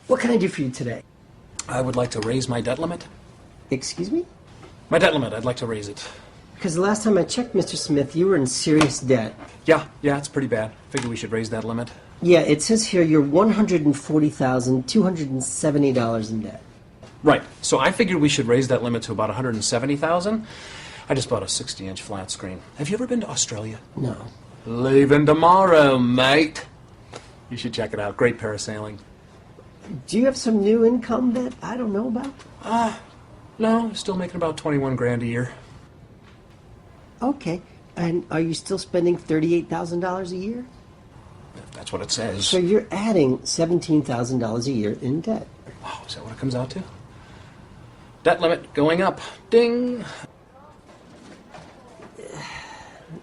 What can I do for you today? I would like to raise my debt limit. Excuse me? My debt limit, I'd like to raise it. Because the last time I checked, Mr. Smith, you were in serious debt. Yeah, it's pretty bad. Figure we should raise that limit. Yeah, it says here you're $140,270 in debt. Right, so I figured we should raise that limit to about $170,000. I just bought a 60-inch flat screen. Have you ever been to Australia? No. Leaving tomorrow, mate. You should check it out. Great parasailing. Do you have some new income that I don't know about? No, still making about 21 grand a year. Okay. And are you still spending $38,000 a year? If that's what it says. So you're adding $17,000 a year in debt. Oh, is that what it comes out to? Debt limit going up. Ding!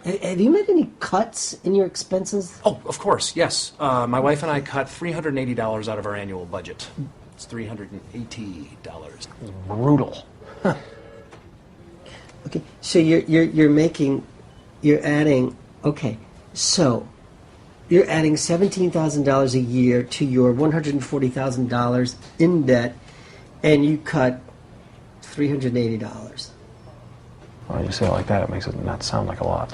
Have you made any cuts in your expenses? Oh, of course, yes. My wife and I cut $380 out of our annual budget. It's $380. Brutal. Huh. Okay, so you're adding $17,000 a year to your $140,000 in debt, and you cut $380. Well, you say it like that, it makes it not sound like a lot.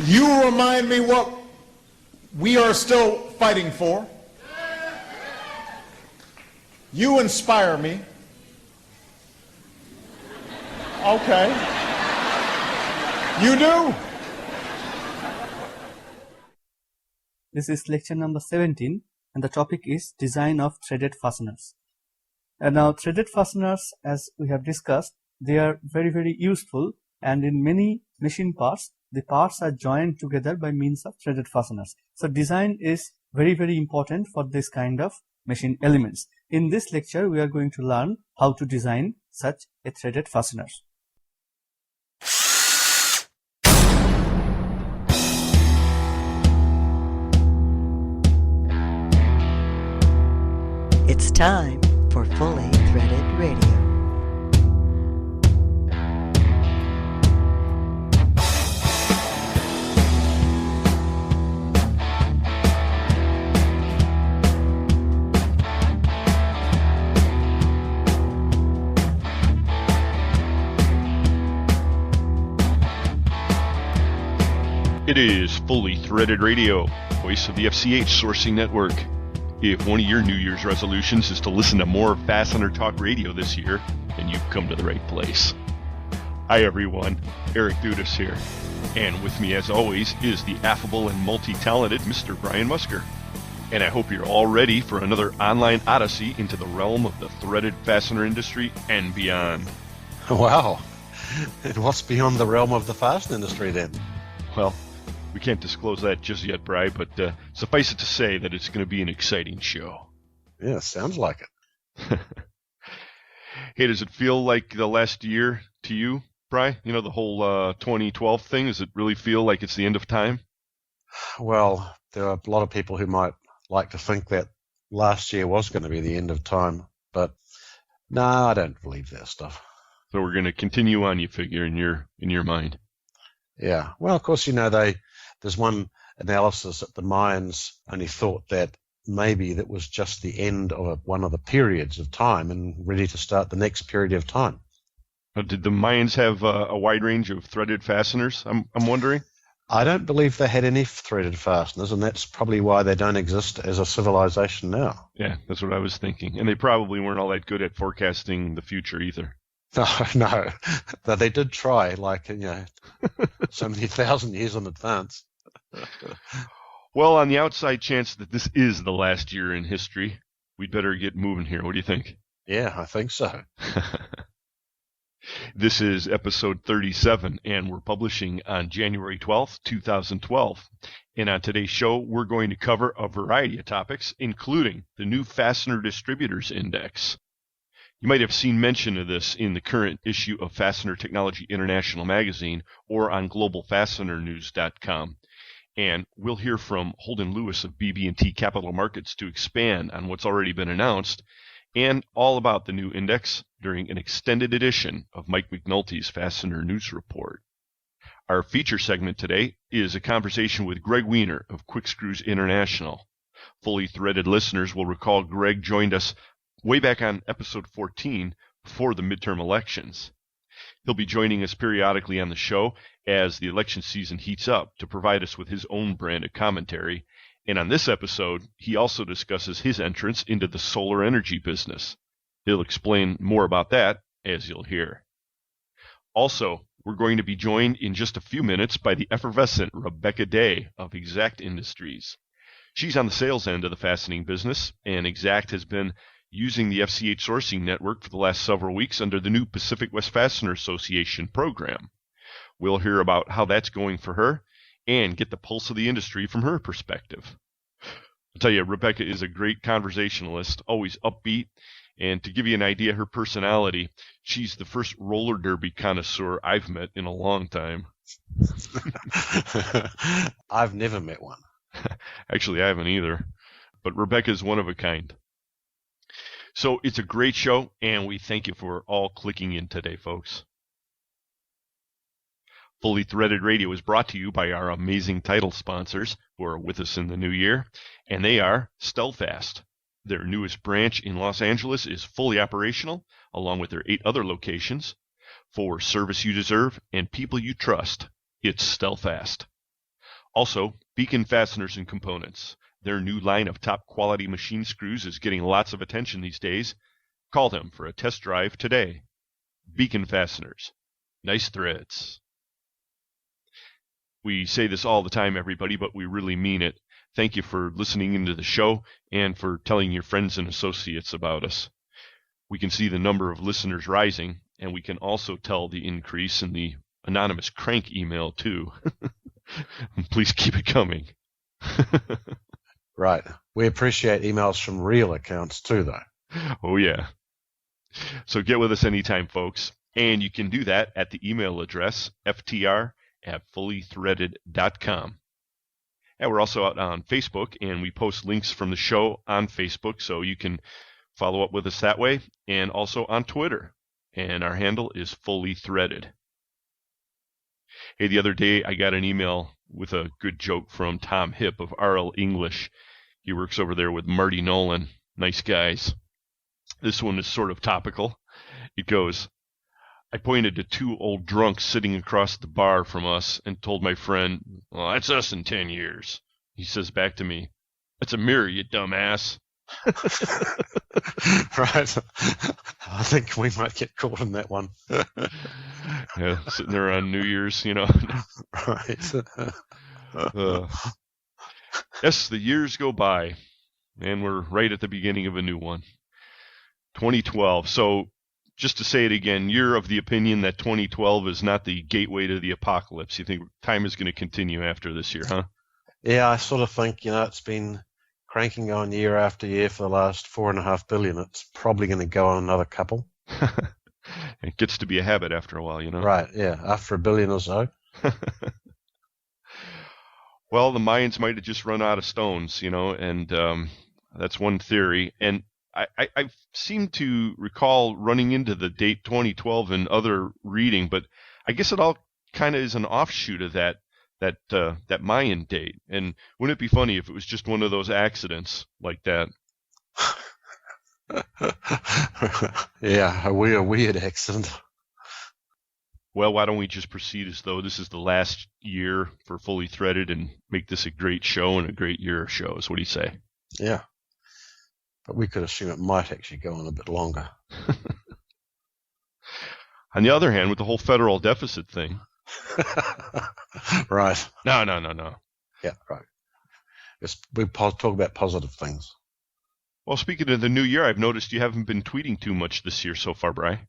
You remind me what we are still fighting for. You inspire me. Okay. You do? This is lecture number 17, and the topic is design of threaded fasteners. And now threaded fasteners, as we have discussed, they are very, very useful, and in many machine parts, the parts are joined together by means of threaded fasteners. So design is very, very important for this kind of machine elements. In this lecture, we are going to learn how to design such a threaded fastener. It's time for Fully Threaded Radio. It is Fully Threaded Radio, voice of the FCH Sourcing Network. If one of your New Year's resolutions is to listen to more Fastener Talk Radio this year, then you've come to the right place. Hi everyone, Eric Dudas here. And with me as always is the affable and multi-talented Mr. Brian Musker. And I hope you're all ready for another online odyssey into the realm of the threaded fastener industry and beyond. Wow. And what's beyond the realm of the fastener industry then? Well, we can't disclose that just yet, Bri, but suffice it to say that it's going to be an exciting show. Yeah, sounds like it. Hey, does it feel like the last year to you, Bri? You know, the whole 2012 thing, does it really feel like it's the end of time? Well, there are a lot of people who might like to think that last year was going to be the end of time, but no, I don't believe that stuff. So we're going to continue on, you figure, in your mind. Yeah. Well, of course, you know, there's one analysis that the Mayans only thought that maybe that was just the end of one of the periods of time and ready to start the next period of time. Did the Mayans have a wide range of threaded fasteners? I'm wondering. I don't believe they had any threaded fasteners, and that's probably why they don't exist as a civilization now. Yeah, that's what I was thinking. And they probably weren't all that good at forecasting the future either. No, but they did try, like, you know, so many thousand years in advance. Well, on the outside chance that this is the last year in history, we'd better get moving here. What do you think? Yeah, I think so. This is episode 37, and we're publishing on January 12th, 2012. And on today's show, we're going to cover a variety of topics, including the new Fastener Distributors Index. You might have seen mention of this in the current issue of Fastener Technology International magazine or on globalfastenernews.com. And we'll hear from Holden Lewis of BB&T Capital Markets to expand on what's already been announced and all about the new index during an extended edition of Mike McNulty's Fastener News Report. Our feature segment today is a conversation with Greg Wiener of Quick Screws International. Fully Threaded listeners will recall Greg joined us way back on episode 14 before the midterm elections. He'll be joining us periodically on the show as the election season heats up to provide us with his own brand of commentary. And on this episode, he also discusses his entrance into the solar energy business. He'll explain more about that, as you'll hear. Also, we're going to be joined in just a few minutes by the effervescent Rebecca Day of Exact Industries. She's on the sales end of the fastening business, and Exact has been using the FCH sourcing network for the last several weeks under the new Pacific West Fastener Association program. We'll hear about how that's going for her and get the pulse of the industry from her perspective. I'll tell you, Rebecca is a great conversationalist, always upbeat, and to give you an idea of her personality, she's the first roller derby connoisseur I've met in a long time. I've never met one. Actually, I haven't either, but Rebecca's one of a kind. So it's a great show, and we thank you for all clicking in today, folks. Fully Threaded Radio is brought to you by our amazing title sponsors who are with us in the new year, and they are Stelfast. Their newest branch in Los Angeles is fully operational, along with their 8 other locations. For service you deserve and people you trust, it's Stelfast. Also, Beacon Fasteners and Components. Their new line of top-quality machine screws is getting lots of attention these days. Call them for a test drive today. Beacon Fasteners. Nice threads. We say this all the time, everybody, but we really mean it. Thank you for listening into the show and for telling your friends and associates about us. We can see the number of listeners rising, and we can also tell the increase in the anonymous crank email, too. Please keep it coming. Right. We appreciate emails from real accounts, too, though. Oh, yeah. So get with us anytime, folks. And you can do that at the email address, ftr@fullythreaded.com. And we're also out on Facebook, and we post links from the show on Facebook, so you can follow up with us that way, and also on Twitter. And our handle is Fully Threaded. Hey, the other day I got an email with a good joke from Tom Hipp of RL English. He works over there with Marty Nolan. Nice guys. This one is sort of topical. It goes, I pointed to 2 old drunks sitting across the bar from us and told my friend, well, that's us in 10 years. He says back to me, that's a mirror, you dumbass. Right. I think we might get caught in that one. Yeah, sitting there on New Year's, you know. Right. Yes, the years go by, and we're right at the beginning of a new one. 2012. So, just to say it again, you're of the opinion that 2012 is not the gateway to the apocalypse. You think time is going to continue after this year, huh? Yeah, I sort of think, it's been cranking on year after year for the last 4.5 billion. It's probably going to go on another couple. It gets to be a habit after a while, you know? Right, yeah, after 1 billion or so. Well, the Mayans might have just run out of stones, and that's one theory. And I seem to recall running into the date 2012 in other reading, but I guess it all kind of is an offshoot of that Mayan date. And wouldn't it be funny if it was just one of those accidents like that? Yeah, a weird accident. Well, why don't we just proceed as though this is the last year for Fully Threaded and make this a great show and a great year of shows? What do you say? Yeah. But we could assume it might actually go on a bit longer. On the other hand, with the whole federal deficit thing. Right. No. Yeah, right. We talk about positive things. Well, speaking of the new year, I've noticed you haven't been tweeting too much this year so far, Bri.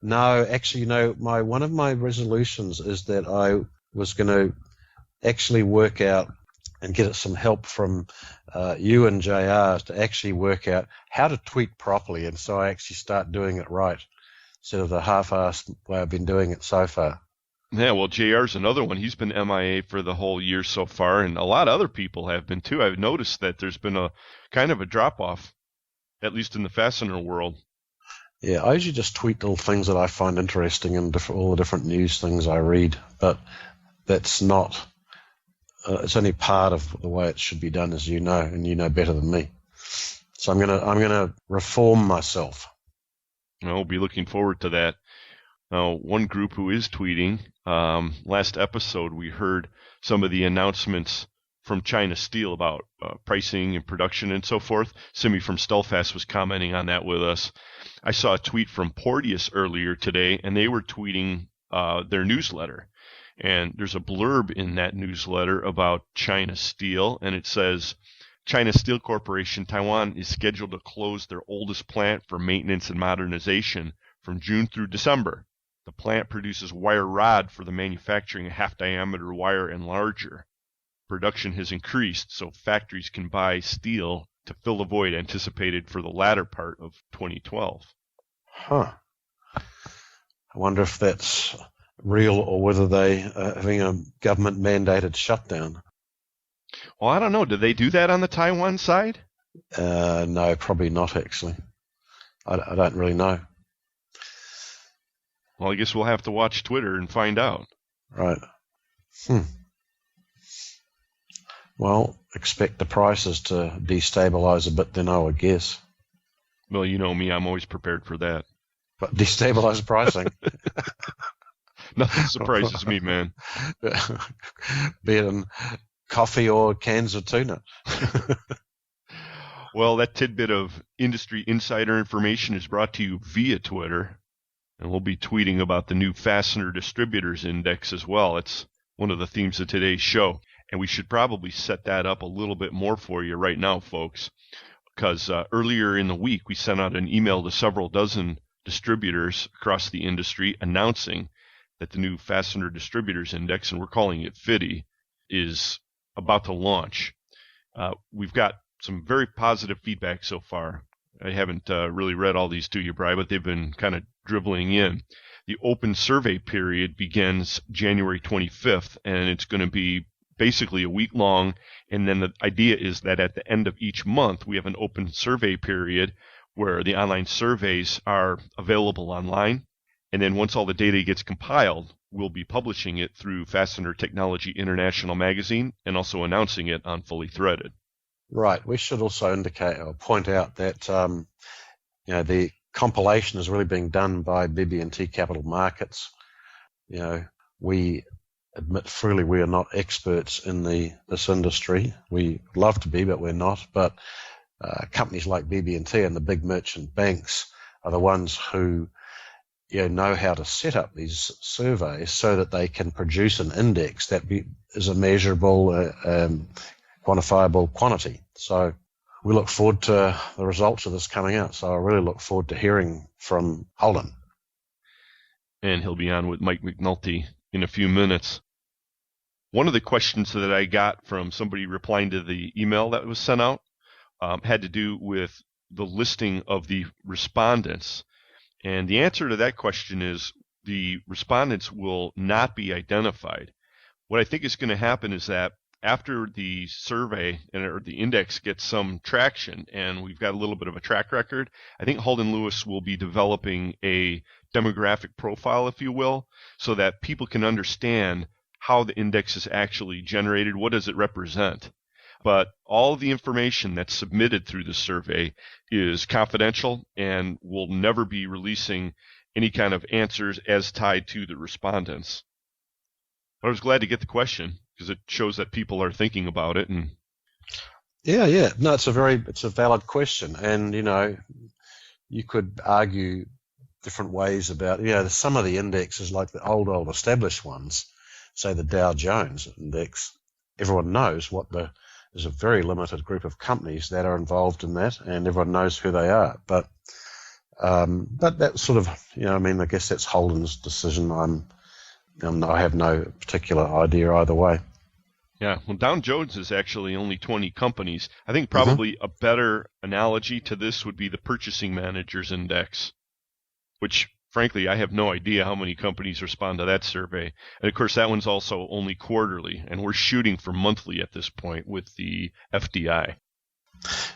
No, actually, one of my resolutions is that I was going to actually work out and get some help from you and JR to actually work out how to tweet properly, and so I actually start doing it right instead of the half-assed way I've been doing it so far. Yeah, well, JR's another one. He's been MIA for the whole year so far, and a lot of other people have been too. I've noticed that there's been a kind of a drop-off, at least in the fastener world. Yeah, I usually just tweet little things that I find interesting and all the different news things I read, but that's not it's only part of the way it should be done, as you know, and you know better than me. So I'm gonna reform myself. I'll be looking forward to that. Now, one group who is tweeting, last episode we heard some of the announcements from China Steel about pricing and production and so forth. Simi from Stelfast was commenting on that with us. I saw a tweet from Porteous earlier today, and they were tweeting their newsletter. And there's a blurb in that newsletter about China Steel, and it says, China Steel Corporation, Taiwan, is scheduled to close their oldest plant for maintenance and modernization from June through December. The plant produces wire rod for the manufacturing of half-diameter wire and larger. Production has increased, so factories can buy steel to fill the void anticipated for the latter part of 2012. Huh. I wonder if that's real or whether they are having a government-mandated shutdown. Well, I don't know. Did they do that on the Taiwan side? No, probably not, actually. I don't really know. Well, I guess we'll have to watch Twitter and find out. Right. Well, expect the prices to destabilize a bit then, I would guess. Well, you know me. I'm always prepared for that. But destabilize pricing? Nothing surprises me, man. Be it in coffee or cans of tuna. Well, that tidbit of industry insider information is brought to you via Twitter. And we'll be tweeting about the new Fastener Distributors Index as well. It's one of the themes of today's show. And we should probably set that up a little bit more for you right now, folks. Because earlier in the week, we sent out an email to several dozen distributors across the industry announcing that the new Fastener Distributors Index, and we're calling it FIDI, is about to launch. We've got some very positive feedback so far. I haven't really read all these to you, Bri, but they've been kind of dribbling in. The open survey period begins January 25th, and it's going to be basically a week long. And then the idea is that at the end of each month, we have an open survey period where the online surveys are available online. And then once all the data gets compiled, we'll be publishing it through Fastener Technology International magazine and also announcing it on Fully Threaded. Right. We should also indicate or point out that the compilation is really being done by BB&T Capital Markets. We admit freely we are not experts in this industry. We love to be, but we're not. But companies like BB&T and the big merchant banks are the ones who know how to set up these surveys so that they can produce an index that is a measurable, quantifiable quantity. So we look forward to the results of this coming out. So I really look forward to hearing from Holden. And he'll be on with Mike McNulty in a few minutes. One of the questions that I got from somebody replying to the email that was sent out had to do with the listing of the respondents. And the answer to that question is the respondents will not be identified. What I think is going to happen is that after the survey or the index gets some traction and we've got a little bit of a track record, I think Holden Lewis will be developing a demographic profile, if you will, so that people can understand how the index is actually generated, what does it represent. But all of the information that's submitted through the survey is confidential and will never be releasing any kind of answers as tied to the respondents. But I was glad to get the question because it shows that people are thinking about it. And yeah. No, it's a valid question. And, you could argue different ways about, some of the indexes like the old established ones, say the Dow Jones index, everyone knows there's a very limited group of companies that are involved in that, and everyone knows who they are. But that's sort of, I guess that's Holden's decision. I have no particular idea either way. Yeah, well, Dow Jones is actually only 20 companies. I think probably a better analogy to this would be the Purchasing Managers Index, which, frankly, I have no idea how many companies respond to that survey. And, of course, that one's also only quarterly, and we're shooting for monthly at this point with the FDI.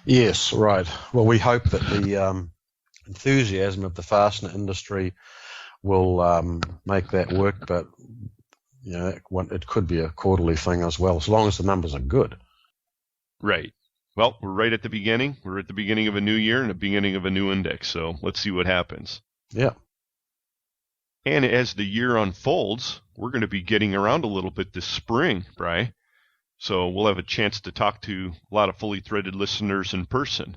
Yes, right. Well, we hope that the enthusiasm of the fastener industry will make that work, but it could be a quarterly thing as well, as long as the numbers are good. Right. Well, we're right at the beginning. We're at the beginning of a new year and the beginning of a new index, so let's see what happens. Yeah. And as the year unfolds, we're going to be getting around a little bit this spring, Bri. So we'll have a chance to talk to a lot of fully threaded listeners in person.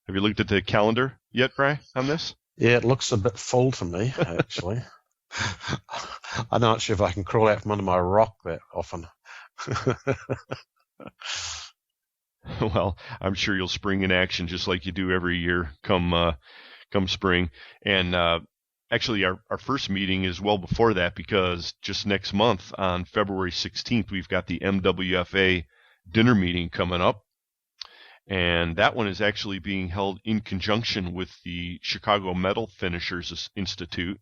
Have you looked at the calendar yet, Bri, on this? Yeah, it looks a bit full to me, actually. I'm not sure if I can crawl out from under my rock that often. Well, I'm sure you'll spring in action just like you do every year come spring. And actually, our first meeting is well before that, because just next month on February 16th, we've got the MWFA dinner meeting coming up. And that one is actually being held in conjunction with the Chicago Metal Finishers Institute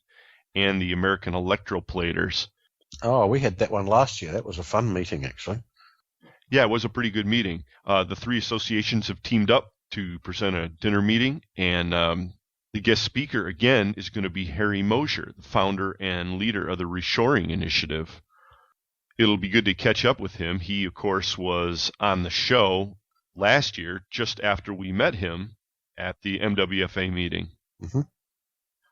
and the American Electroplaters. Oh, we had that one last year. That was a fun meeting, actually. Yeah, it was a pretty good meeting. The three associations have teamed up to present a dinner meeting, and the guest speaker, again, is going to be Harry Mosier, the founder and leader of the Reshoring Initiative. It'll be good to catch up with him. He, of course, was on the show last year, just after we met him at the MWFA meeting. Mm-hmm.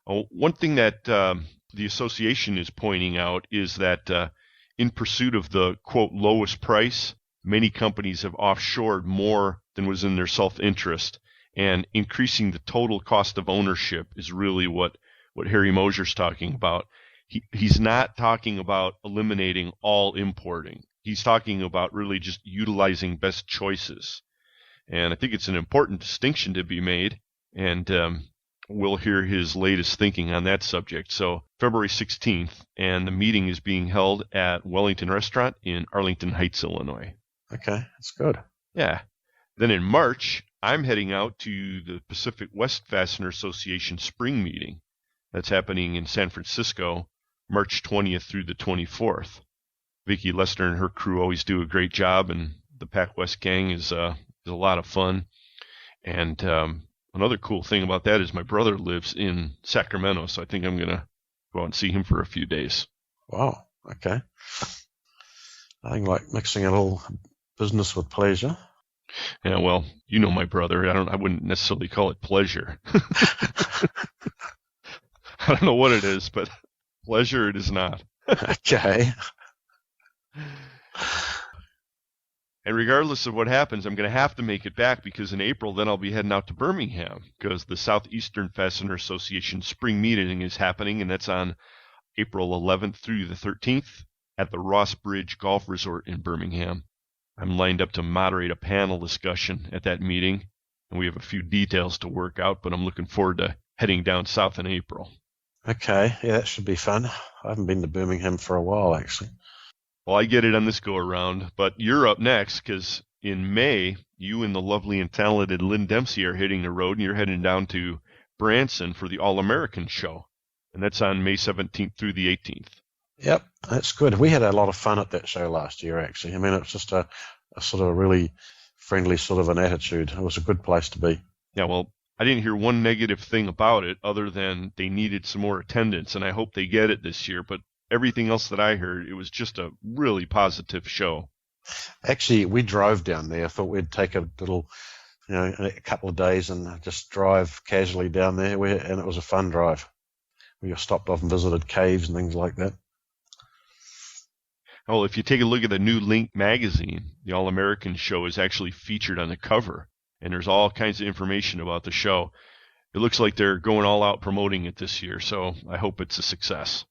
One thing that the association is pointing out is that in pursuit of the, quote, lowest price, many companies have offshored more than was in their self-interest, and increasing the total cost of ownership is really what Harry Mosier's talking about. He's not talking about eliminating all importing. He's talking about really just utilizing best choices. And I think it's an important distinction to be made, and we'll hear his latest thinking on that subject. So February 16th, and the meeting is being held at Wellington Restaurant in Arlington Heights, Illinois. Okay, that's good. Yeah. Then in March, I'm heading out to the Pacific West Fastener Association spring meeting. That's happening in San Francisco, March 20th through the 24th. Vicki Lester and her crew always do a great job, and the Pac West gang is a lot of fun. And another cool thing about that is my brother lives in Sacramento, so I think I'm going to go out and see him for a few days. Wow, okay. I like mixing a little business with pleasure. Yeah, well, you know my brother. I wouldn't necessarily call it pleasure. I don't know what it is, but pleasure it is not. Okay. And regardless of what happens, I'm going to have to make it back, because in April, then I'll be heading out to Birmingham, because the Southeastern Fastener Association spring meeting is happening, and that's on April 11th through the 13th at the Ross Bridge Golf Resort in Birmingham. I'm lined up to moderate a panel discussion at that meeting, and we have a few details to work out, but I'm looking forward to heading down south in April. Okay, yeah, that should be fun. I haven't been to Birmingham for a while, actually. Well, I get it on this go-around, but you're up next, because in May, you and the lovely and talented Lynn Dempsey are hitting the road, and you're heading down to Branson for the All-American show, and that's on May 17th through the 18th. Yep, that's good. We had a lot of fun at that show last year, actually. I mean, it's just a sort of really friendly sort of an attitude. It was a good place to be. Yeah, well, I didn't hear one negative thing about it other than they needed some more attendance, and I hope they get it this year. But everything else that I heard, it was just a really positive show. Actually, we drove down there. I thought we'd take a little, a couple of days and just drive casually down there, and it was a fun drive. We stopped off and visited caves and things like that. Oh, if you take a look at the new Link magazine, the All-American show is actually featured on the cover, and there's all kinds of information about the show. It looks like they're going all out promoting it this year, so I hope it's a success.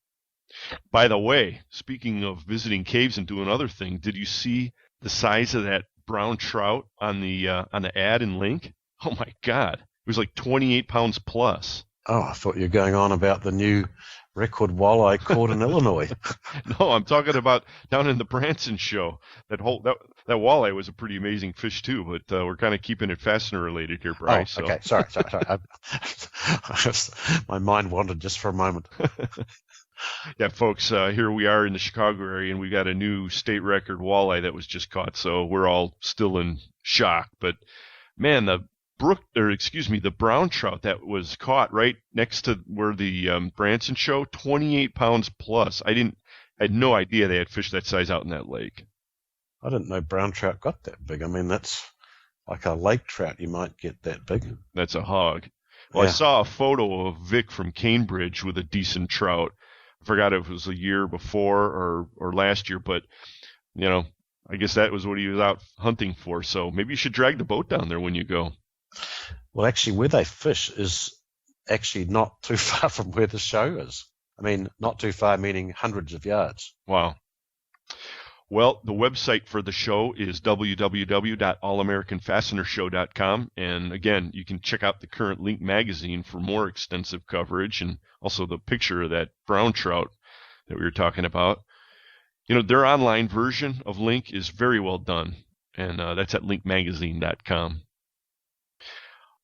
By the way, speaking of visiting caves and doing other things, did you see the size of that brown trout on the ad in Link? Oh my God, it was like 28 pounds plus. Oh, I thought you were going on about the new record walleye caught in Illinois. No, I'm talking about down in the Branson show. That walleye was a pretty amazing fish too, but we're kind of keeping it fastener related here, Bryce. Oh, okay. Sorry. My mind wandered just for a moment. Yeah, folks, here we are in the Chicago area, and we got a new state record walleye that was just caught, so we're all still in shock. But man, the brown trout that was caught right next to where the Branson show, 28 pounds plus. I didn't I had no idea they had fish that size out in that lake. I didn't know brown trout got that big. I mean, that's like a lake trout. You might get that big. That's a hog. Well, Yeah. I saw a photo of Vic from Cambridge with a decent trout. I forgot if it was a year before or last year, but, you know, I guess that was what he was out hunting for. So maybe you should drag the boat down there when you go. Well, actually, where they fish is actually not too far from where the show is. I mean, not too far, meaning hundreds of yards. Wow. Well, the website for the show is www.allamericanfastenershow.com. And again, you can check out the current Link magazine for more extensive coverage and also the picture of that brown trout that we were talking about. You know, their online version of Link is very well done, and that's at linkmagazine.com.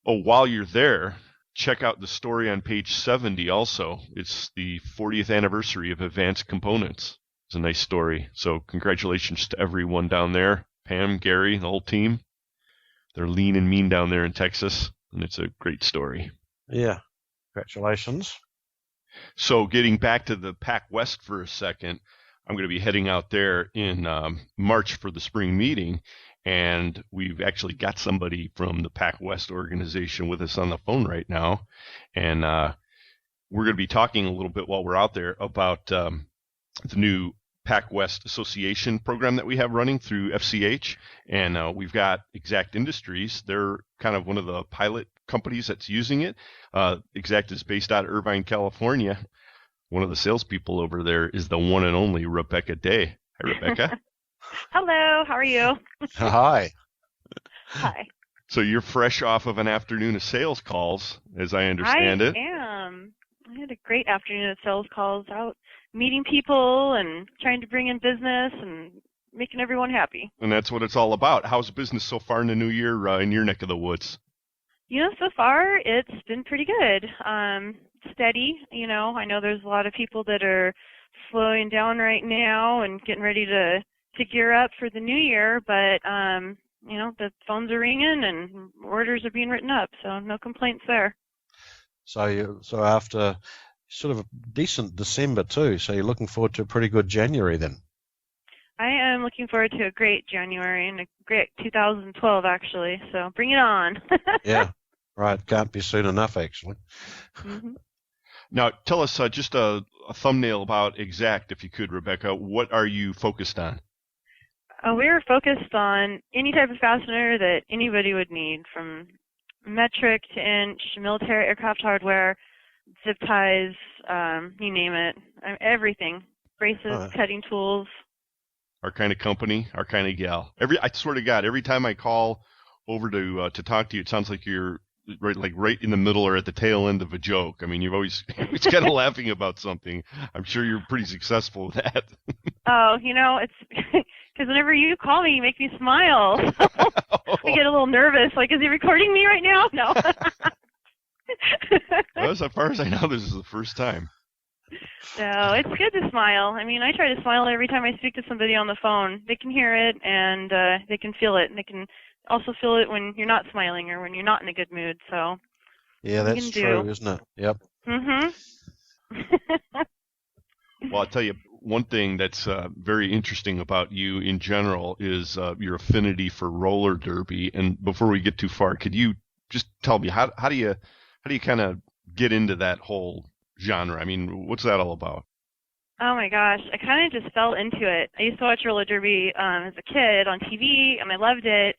Oh, while you're there, check out the story on page 70 also. It's the 40th anniversary of Advanced Components. It's a nice story. So congratulations to everyone down there. Pam, Gary, the whole team. They're lean and mean down there in Texas, and it's a great story. Yeah. Congratulations. So getting back to the Pac West for a second, I'm going to be heading out there in March for the spring meeting, and we've actually got somebody from the Pac West organization with us on the phone right now, and we're going to be talking a little bit while we're out there about the new Pac West Association program that we have running through FCH, and we've got Exact Industries. They're kind of one of the pilot companies that's using it. Exact is based out of Irvine, California. One of the salespeople over there is the one and only Rebecca Day. Hi, Rebecca. Hello, how are you? Hi. Hi. So you're fresh off of an afternoon of sales calls, as I understand it. I am. I had a great afternoon of sales calls, out meeting people and trying to bring in business and making everyone happy. And that's what it's all about. How's business so far in the new year in your neck of the woods? You know, so far it's been pretty good. Steady, you know. I know there's a lot of people that are slowing down right now and getting ready to gear up for the new year, but you know, the phones are ringing and orders are being written up, so no complaints there. So after sort of a decent December too, so you're looking forward to a pretty good January then? I am looking forward to a great January and a great 2012 actually, so bring it on. Yeah, right. Can't be soon enough actually. Mm-hmm. Now, tell us just a thumbnail about Exact, if you could, Rebecca. What are you focused on? We're focused on any type of fastener that anybody would need, from metric to inch, military aircraft hardware, zip ties, you name it, everything. Braces, cutting tools. Our kind of company, our kind of gal. I swear to God, every time I call over to talk to you, it sounds like you're right in the middle or at the tail end of a joke. I mean, you've always kind of laughing about something. I'm sure you're pretty successful with that. Oh, you know, it's because whenever you call me, you make me smile. I get a little nervous. Like, is he recording me right now? No. Well, as far as I know, this is the first time. No, it's good to smile. I mean, I try to smile every time I speak to somebody on the phone. They can hear it and they can feel it, and they can also feel it when you're not smiling or when you're not in a good mood. So yeah, that's true, isn't it? Yep. Mhm. Well, I'll tell you one thing that's very interesting about you in general is your affinity for roller derby. And before we get too far, could you just tell me how do you kind of get into that whole genre? I mean, what's that all about? Oh my gosh, I kind of just fell into it. I used to watch roller derby as a kid on TV, and I loved it.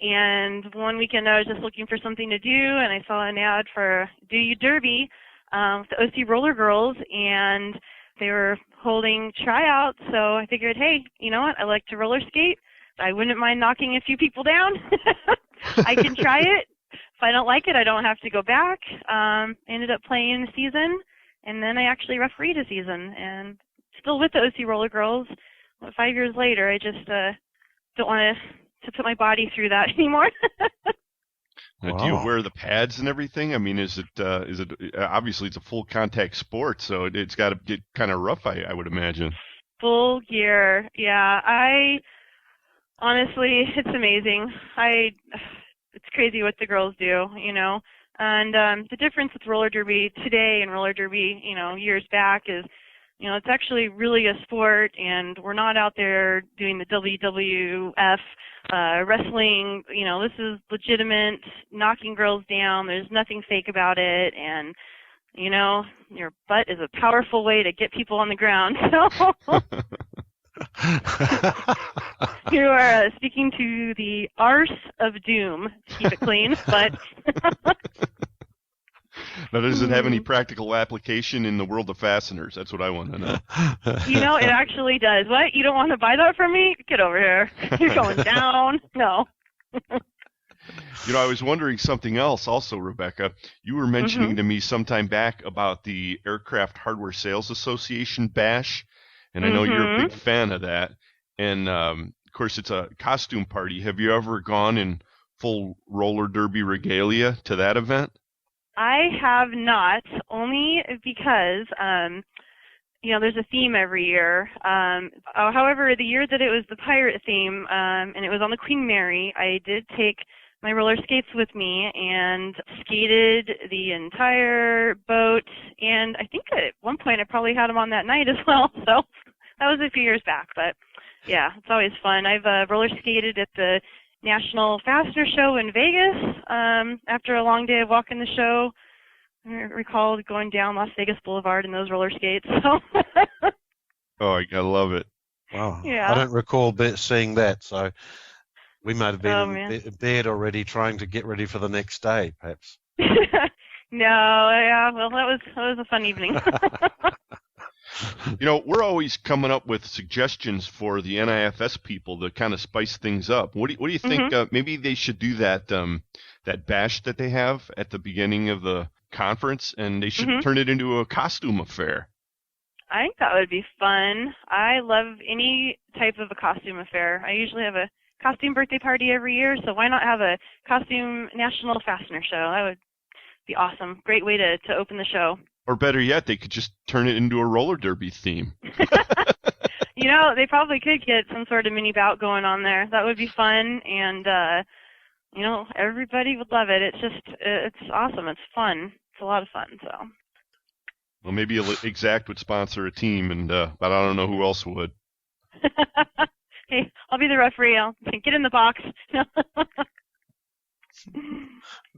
And one weekend I was just looking for something to do, and I saw an ad for Do You Derby with the OC Roller Girls, and they were holding tryouts. So I figured, hey, you know what? I like to roller skate. I wouldn't mind knocking a few people down. I can try it. If I don't like it, I don't have to go back. Ended up playing a season, and then I actually refereed a season, and still with the OC Roller Girls. 5 years later, I just don't want to put my body through that anymore. Wow. Do you wear the pads and everything? I mean, is it obviously it's a full contact sport, so it's got to get kind of rough, I would imagine. Full gear, yeah. Honestly, it's amazing. It's crazy what the girls do, you know. And the difference with roller derby today and roller derby, you know, years back is it's actually really a sport, and we're not out there doing the WWF wrestling. This is legitimate, knocking girls down. There's nothing fake about it, and your butt is a powerful way to get people on the ground. So you are speaking to the arse of doom, to keep it clean, but Now, does it have any practical application in the world of fasteners? That's what I want to know. It actually does. What? You don't want to buy that from me? Get over here. You're going down. No. I was wondering something else also, Rebecca. You were mentioning to me sometime back about the Aircraft Hardware Sales Association bash, and I know you're a big fan of that. And, of course, it's a costume party. Have you ever gone in full roller derby regalia to that event? I have not, only because, there's a theme every year. However, the year that it was the pirate theme, and it was on the Queen Mary, I did take my roller skates with me and skated the entire boat, and I think at one point I probably had them on that night as well, so that was a few years back, but yeah, it's always fun. I've roller skated at the National Fastener Show in Vegas after a long day of walking the show. I recall going down Las Vegas Boulevard in those roller skates. So. Oh, I love it. Wow. Yeah. I don't recall seeing that, so we might have been in bed already trying to get ready for the next day, perhaps. No, yeah, well, that was a fun evening. We're always coming up with suggestions for the NIFS people to kind of spice things up. What do you think? Maybe they should do that bash that they have at the beginning of the conference, and they should turn it into a costume affair. I think that would be fun. I love any type of a costume affair. I usually have a costume birthday party every year, so why not have a costume National Fastener Show? That would be awesome. Great way to open the show. Or better yet, they could just turn it into a roller derby theme. They probably could get some sort of mini bout going on there. That would be fun, and, everybody would love it. It's awesome. It's fun. It's a lot of fun, so. Well, maybe Exact would sponsor a team, but I don't know who else would. Hey, I'll be the referee. I'll get in the box.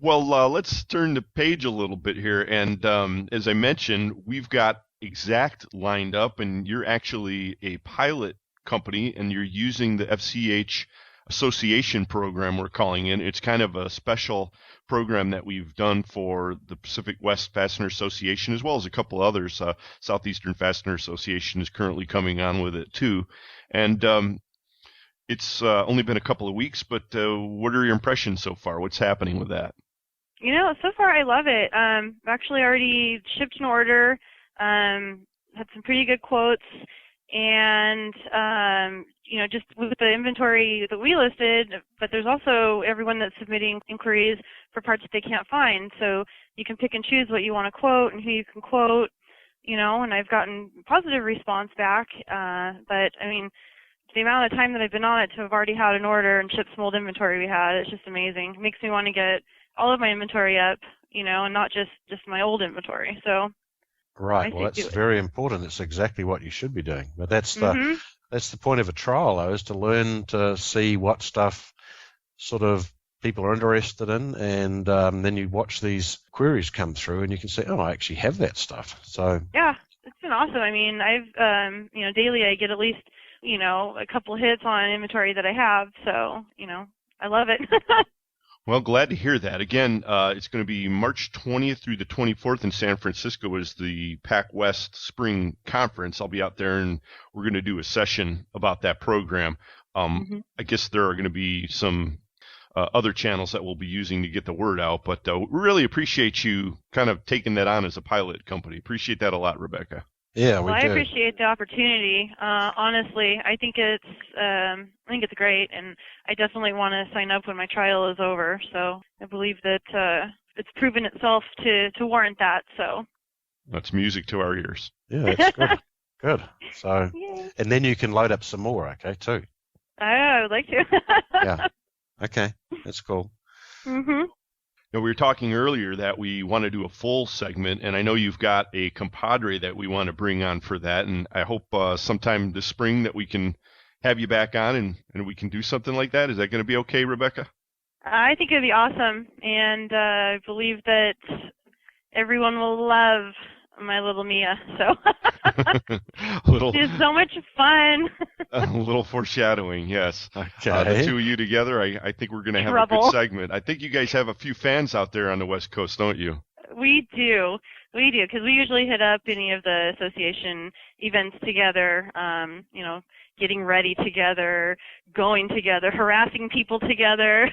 Well, let's turn the page a little bit here. And as I mentioned, we've got Exact lined up, and you're actually a pilot company, and you're using the FCH Association program, we're calling it. It's kind of a special program that we've done for the Pacific West Fastener Association, as well as a couple others. Southeastern Fastener Association is currently coming on with it, too. And it's only been a couple of weeks, but what are your impressions so far? What's happening with that? So far I love it. I've actually already shipped an order, had some pretty good quotes, and, just with the inventory that we listed, but there's also everyone that's submitting inquiries for parts that they can't find. So you can pick and choose what you want to quote and who you can quote, and I've gotten positive response back. But, the amount of time that I've been on it to have already had an order and shipped some old inventory we had, it's just amazing. It makes me want to get all of my inventory up, and not just my old inventory. So, right. Well, that's very important. It's exactly what you should be doing. But that's the point of a trial, though, is to learn to see what stuff sort of people are interested in, and then you watch these queries come through, and you can say, oh, I actually have that stuff. So yeah, it's been awesome. I've daily I get at least a couple hits on inventory that I have, so I love it. Well, glad to hear that. Again, it's going to be March 20th through the 24th in San Francisco is the Pac West Spring Conference. I'll be out there, and we're going to do a session about that program. I guess there are going to be some other channels that we'll be using to get the word out, but we really appreciate you kind of taking that on as a pilot company. Appreciate that a lot, Rebecca. Yeah, I appreciate the opportunity. Honestly, I think it's great, and I definitely want to sign up when my trial is over. So I believe that it's proven itself to warrant that. So that's music to our ears. Yeah, that's good. Good. So, and then you can load up some more, okay, too. I would like to. Yeah. Okay, that's cool. Now, Now, we were talking earlier that we want to do a full segment, and I know you've got a compadre that we want to bring on for that, and I hope sometime this spring that we can have you back on and we can do something like that. Is that going to be okay, Rebecca? I think it would be awesome, and I believe that everyone will love my little Mia. So she's so much fun. A little foreshadowing, yes. Okay. The two of you together, I think we're going to have a good segment. I think you guys have a few fans out there on the West Coast, don't you? We do, because we usually hit up any of the association events together, getting ready together, going together, harassing people together.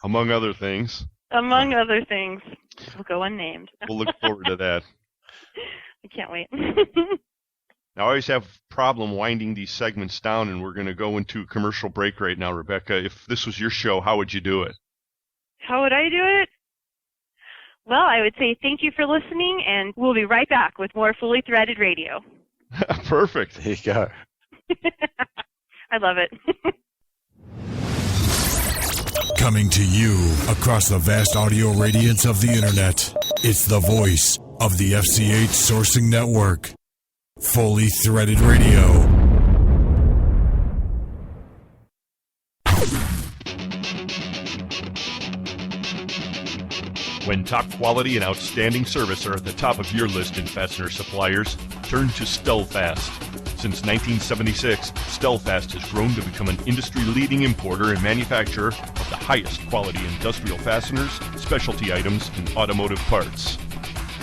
Among other things. Among other things. We'll go unnamed. We'll look forward to that. I can't wait. Now, I always have a problem winding these segments down, and we're going to go into a commercial break right now. Rebecca, if this was your show, how would you do it? How would I do it? Well, I would say thank you for listening, and we'll be right back with more Fully Threaded Radio. Perfect. There you go. I love it. Coming to you across the vast audio radiance of the internet, it's the voice of the FCH Sourcing Network. Fully Threaded Radio. When top quality and outstanding service are at the top of your list in fastener suppliers, turn to Stellfast. Since 1976, Stellfast has grown to become an industry-leading importer and manufacturer of the highest quality industrial fasteners, specialty items, and automotive parts.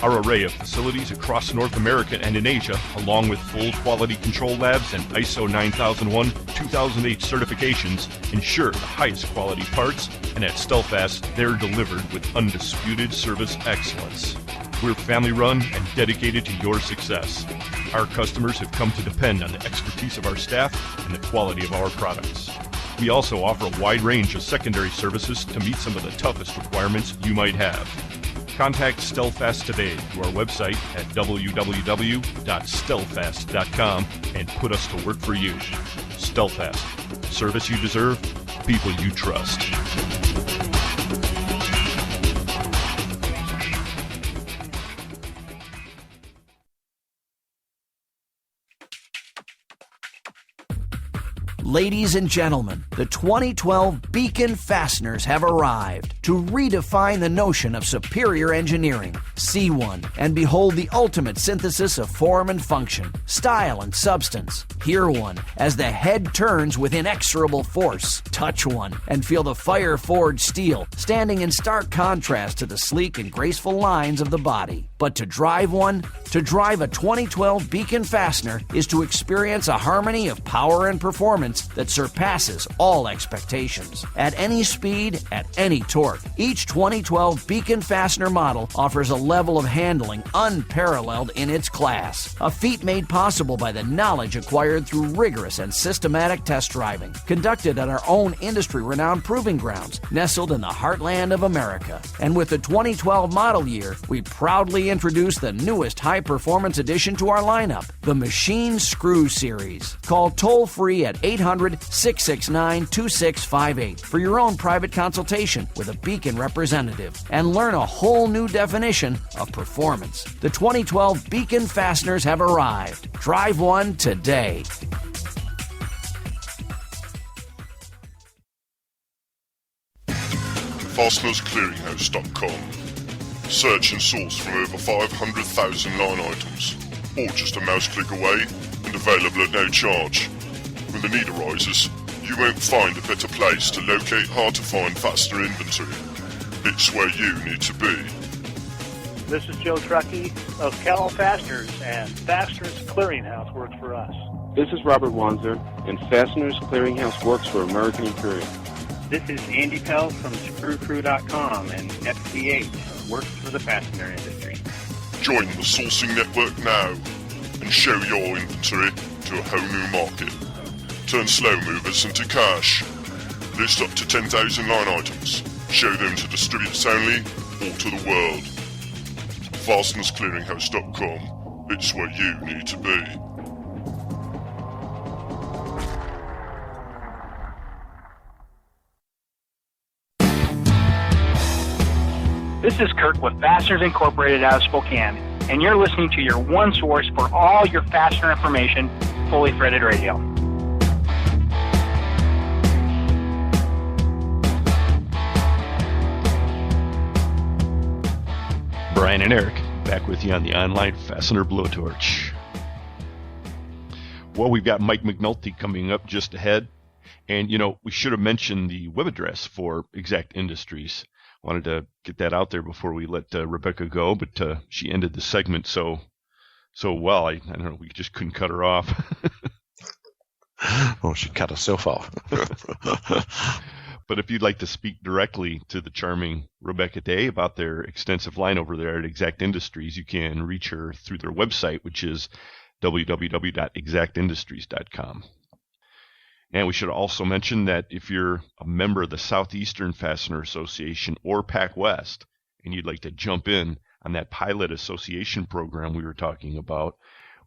Our array of facilities across North America and in Asia, along with full quality control labs and ISO 9001-2008 certifications, ensure the highest quality parts, and at Stellfast, they're delivered with undisputed service excellence. We're family-run and dedicated to your success. Our customers have come to depend on the expertise of our staff and the quality of our products. We also offer a wide range of secondary services to meet some of the toughest requirements you might have. Contact Stellfast today through our website at www.stellfast.com and put us to work for you. Stellfast. Service you deserve, people you trust. Ladies and gentlemen, the 2012 Beacon Fasteners have arrived to redefine the notion of superior engineering. See one and behold the ultimate synthesis of form and function, style and substance. Hear one as the head turns with inexorable force. Touch one and feel the fire-forged steel standing in stark contrast to the sleek and graceful lines of the body. But to drive one, to drive a 2012 Beacon Fastener is to experience a harmony of power and performance that surpasses all expectations. At any speed, at any torque, each 2012 Beacon Fastener model offers a level of handling unparalleled in its class, a feat made possible by the knowledge acquired through rigorous and systematic test driving, conducted at our own industry-renowned proving grounds, nestled in the heartland of America. And with the 2012 model year, we proudly introduce the newest high-performance addition to our lineup, the Machine Screw Series. Call toll-free at 800-669-2658 for your own private consultation with a Beacon representative and learn a whole new definition of performance. The 2012 Beacon Fasteners have arrived. Drive one today. FastenersClearinghouse.com. Search and source from over 500,000 line items, or just a mouse click away and available at no charge. When the need arises, you won't find a better place to locate hard-to-find fastener inventory. It's where you need to be. This is Joe Truckee of Cal Fasteners, and Fasteners Clearinghouse works for us. This is Robert Wanzer, and Fasteners Clearinghouse works for American Imperial. This is Andy Pell from ScrewCrew.com, and FCH works for the fastener industry. Join the sourcing network now and show your inventory to a whole new market. Turn slow movers into cash. List up to 10,000 line items. Show them to distributors only or to the world. FastenersClearinghouse.com. It's where you need to be. This is Kirk with Fasteners Incorporated out of Spokane, and you're listening to your one source for all your fastener information, Fully Threaded Radio. Brian and Eric, back with you on the online Fastener Blowtorch. Well, we've got Mike McNulty coming up just ahead. And, we should have mentioned the web address for Exact Industries. Wanted to get that out there before we let Rebecca go, but she ended the segment so well. I don't know, we just couldn't cut her off. Well, she cut herself off. But if you'd like to speak directly to the charming Rebecca Day about their extensive line over there at Exact Industries, you can reach her through their website, which is www.exactindustries.com. And we should also mention that if you're a member of the Southeastern Fastener Association or PacWest, and you'd like to jump in on that pilot association program we were talking about,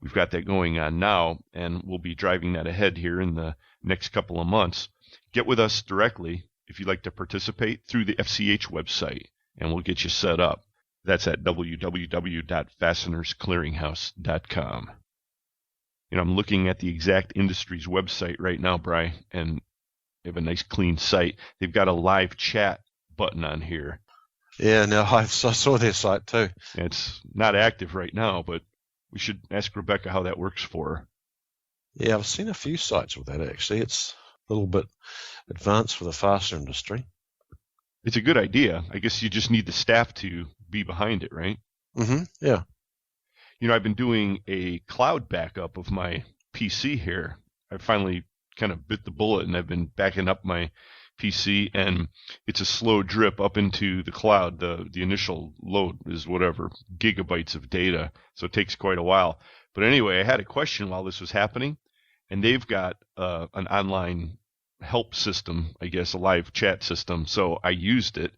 we've got that going on now, and we'll be driving that ahead here in the next couple of months. Get with us directly if you'd like to participate through the FCH website, and we'll get you set up. That's at www.fastenersclearinghouse.com. I'm looking at the Exact Industries website right now, Bri, and they have a nice clean site. They've got a live chat button on here. Yeah, no, I saw their site too. It's not active right now, but we should ask Rebecca how that works for her. Yeah, I've seen a few sites with that, actually. It's a little bit advanced for the fastener industry. It's a good idea. I guess you just need the staff to be behind it, right? Mm-hmm, yeah. I've been doing a cloud backup of my PC here. I finally kind of bit the bullet, and I've been backing up my PC, and it's a slow drip up into the cloud. The initial load is whatever, gigabytes of data, so it takes quite a while. But anyway, I had a question while this was happening, and they've got an online help system, I guess, a live chat system, so I used it,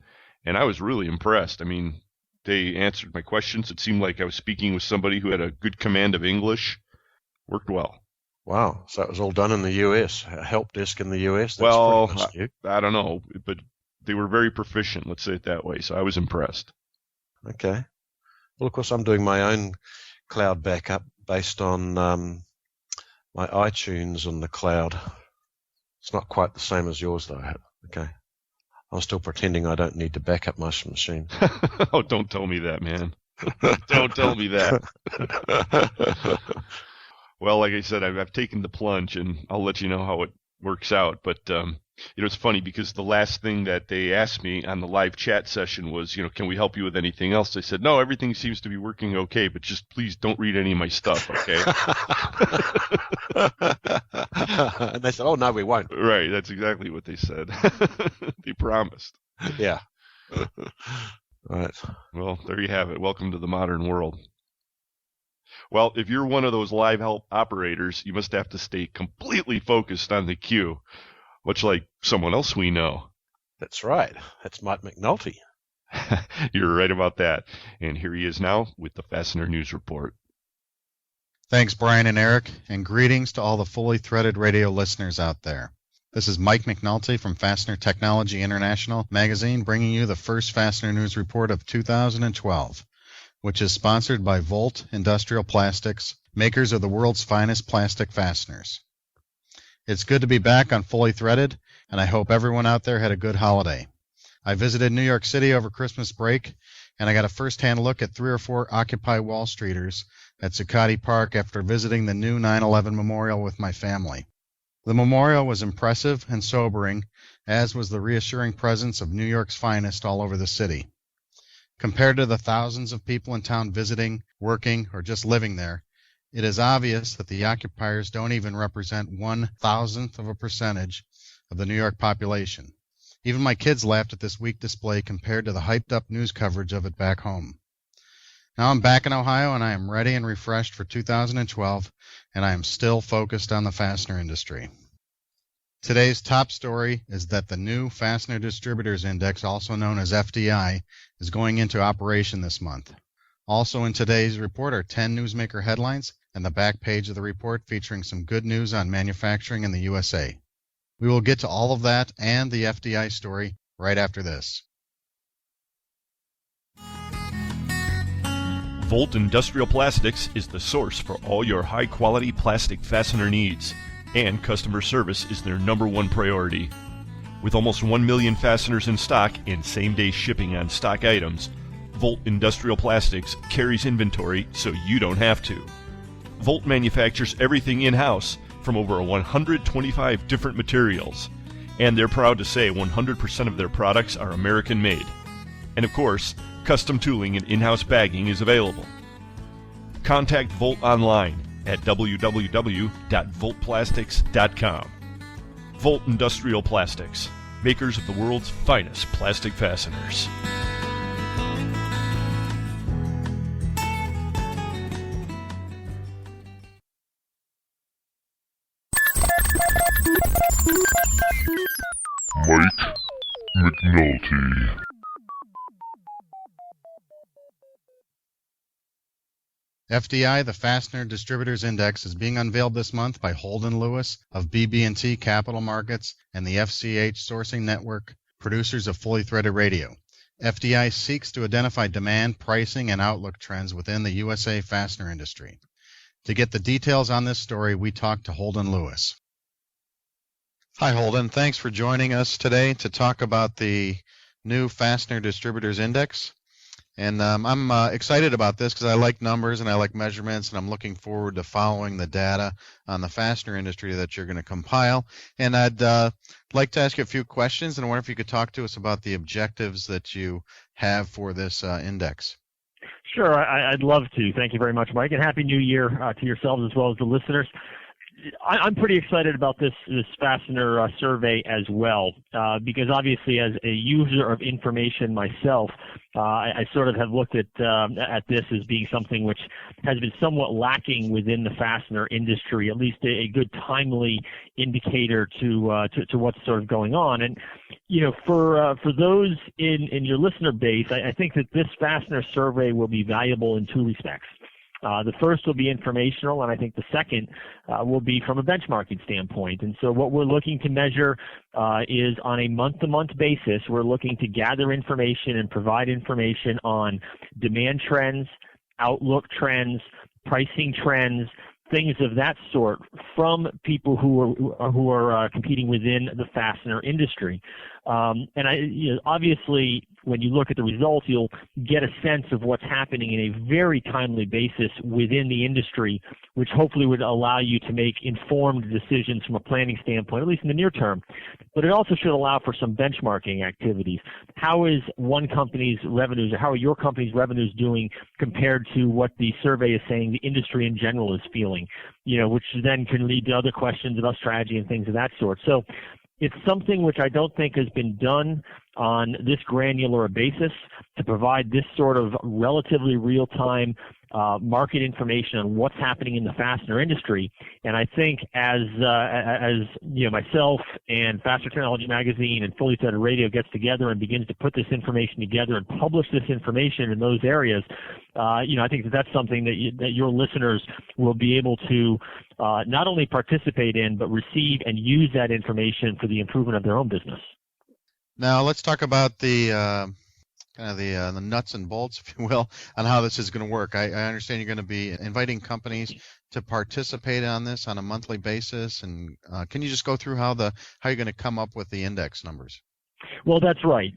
and I was really impressed. I mean, they answered my questions. It seemed like I was speaking with somebody who had a good command of English. Worked well. Wow. So it was all done in the U.S., a help desk in the U.S.? That's well, I don't know, but they were very proficient, let's say it that way, so I was impressed. Okay. Well, of course, I'm doing my own cloud backup based on my iTunes on the cloud. It's not quite the same as yours, though. Okay. I'm still pretending I don't need to back up my machine. Oh, don't tell me that, man. Don't tell me that. Well, like I said, I've taken the plunge, and I'll let you know how it works out. But, it's funny because the last thing that they asked me on the live chat session was, can we help you with anything else? I said, no, everything seems to be working okay, but just please don't read any of my stuff, okay? And they said, oh, no, we won't. Right, that's exactly what they said. They promised. Yeah. Right. Well, there you have it. Welcome to the modern world. Well, if you're one of those live help operators, you must have to stay completely focused on the queue, much like someone else we know. That's right. That's Mike McNulty. You're right about that. And here he is now with the Fastener News Report. Thanks, Brian and Eric, and greetings to all the Fully Threaded Radio listeners out there. This is Mike McNulty from Fastener Technology International magazine, bringing you the first Fastener News Report of 2012, which is sponsored by Volt Industrial Plastics, makers of the world's finest plastic fasteners. It's good to be back on Fully Threaded, and I hope everyone out there had a good holiday. I visited New York City over Christmas break, and I got a first-hand look at 3 or 4 Occupy Wall Streeters at Zuccotti Park after visiting the new 9/11 memorial with my family. The memorial was impressive and sobering, as was the reassuring presence of New York's finest all over the city. Compared to the thousands of people in town visiting, working, or just living there, it is obvious that the occupiers don't even represent 1/1000th of a percentage of the New York population. Even my kids laughed at this weak display compared to the hyped-up news coverage of it back home. Now I'm back in Ohio, and I am ready and refreshed for 2012, and I am still focused on the fastener industry. Today's top story is that the new Fastener Distributors Index, also known as FDI, is going into operation this month. Also in today's report are 10 newsmaker headlines and the back page of the report featuring some good news on manufacturing in the USA. We will get to all of that and the FDI story right after this. Volt Industrial Plastics is the source for all your high-quality plastic fastener needs, and customer service is their #1 priority. With almost 1 million fasteners in stock and same-day shipping on stock items, Volt Industrial Plastics carries inventory so you don't have to. Volt manufactures everything in-house from over 125 different materials, and they're proud to say 100% of their products are American-made. And of course, custom tooling and in-house bagging is available. Contact Volt online at www.voltplastics.com. Volt Industrial Plastics, makers of the world's finest plastic fasteners. Mike McNulty. FDI, the Fastener Distributors Index, is being unveiled this month by Holden Lewis of BB&T Capital Markets and the FCH Sourcing Network, producers of Fully Threaded Radio. FDI seeks to identify demand, pricing, and outlook trends within the USA fastener industry. To get the details on this story, we talked to Holden Lewis. Hi, Holden. Thanks for joining us today to talk about the new Fastener Distributors Index. And I'm excited about this because I like numbers and I like measurements, and I'm looking forward to following the data on the fastener industry that you're going to compile. And I'd like to ask you a few questions, and I wonder if you could talk to us about the objectives that you have for this index. Sure, I'd love to. Thank you very much, Mike, and Happy New Year to yourselves as well as the listeners. I'm pretty excited about this fastener survey as well, because obviously as a user of information myself, I sort of have looked at this as being something which has been somewhat lacking within the fastener industry, at least a good timely indicator to what's sort of going on. And you know, for those in your listener base, I think that this fastener survey will be valuable in two respects. The first will be informational, and I think the second will be from a benchmarking standpoint. And so what we're looking to measure is on a month-to-month basis, we're looking to gather information and provide information on demand trends, outlook trends, pricing trends, things of that sort from people who are competing within the fastener industry. And obviously, when you look at the results, you'll get a sense of what's happening in a very timely basis within the industry, which hopefully would allow you to make informed decisions from a planning standpoint, at least in the near term. But it also should allow for some benchmarking activities. How is one company's revenues, or how are your company's revenues doing compared to what the survey is saying the industry in general is feeling? You know, which then can lead to other questions about strategy and things of that sort. So it's something which I don't think has been done on this granular a basis to provide this sort of relatively real-time market information on what's happening in the fastener industry. And I think as you know, myself and Fastener Technology Magazine and Fully Threaded Radio gets together and begins to put this information together and publish this information in those areas, you know, I think that's something that your listeners will be able to not only participate in, but receive and use that information for the improvement of their own business. Now let's talk about the kind of the nuts and bolts, if you will, on how this is going to work. I understand you're going to be inviting companies to participate on this on a monthly basis, and can you just go through how you're going to come up with the index numbers? Well, that's right.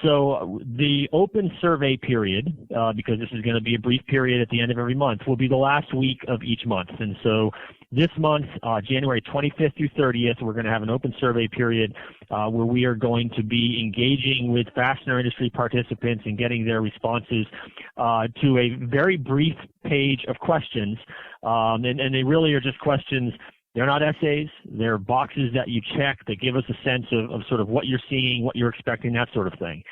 So the open survey period, because this is going to be a brief period at the end of every month, will be the last week of each month. And so this month, January 25th through 30th, we're going to have an open survey period where we are going to be engaging with fastener industry participants and getting their responses to a very brief page of questions. And they really are just questions. They're not essays. They're boxes that you check that give us a sense of sort of what you're seeing, what you're expecting, that sort of thing.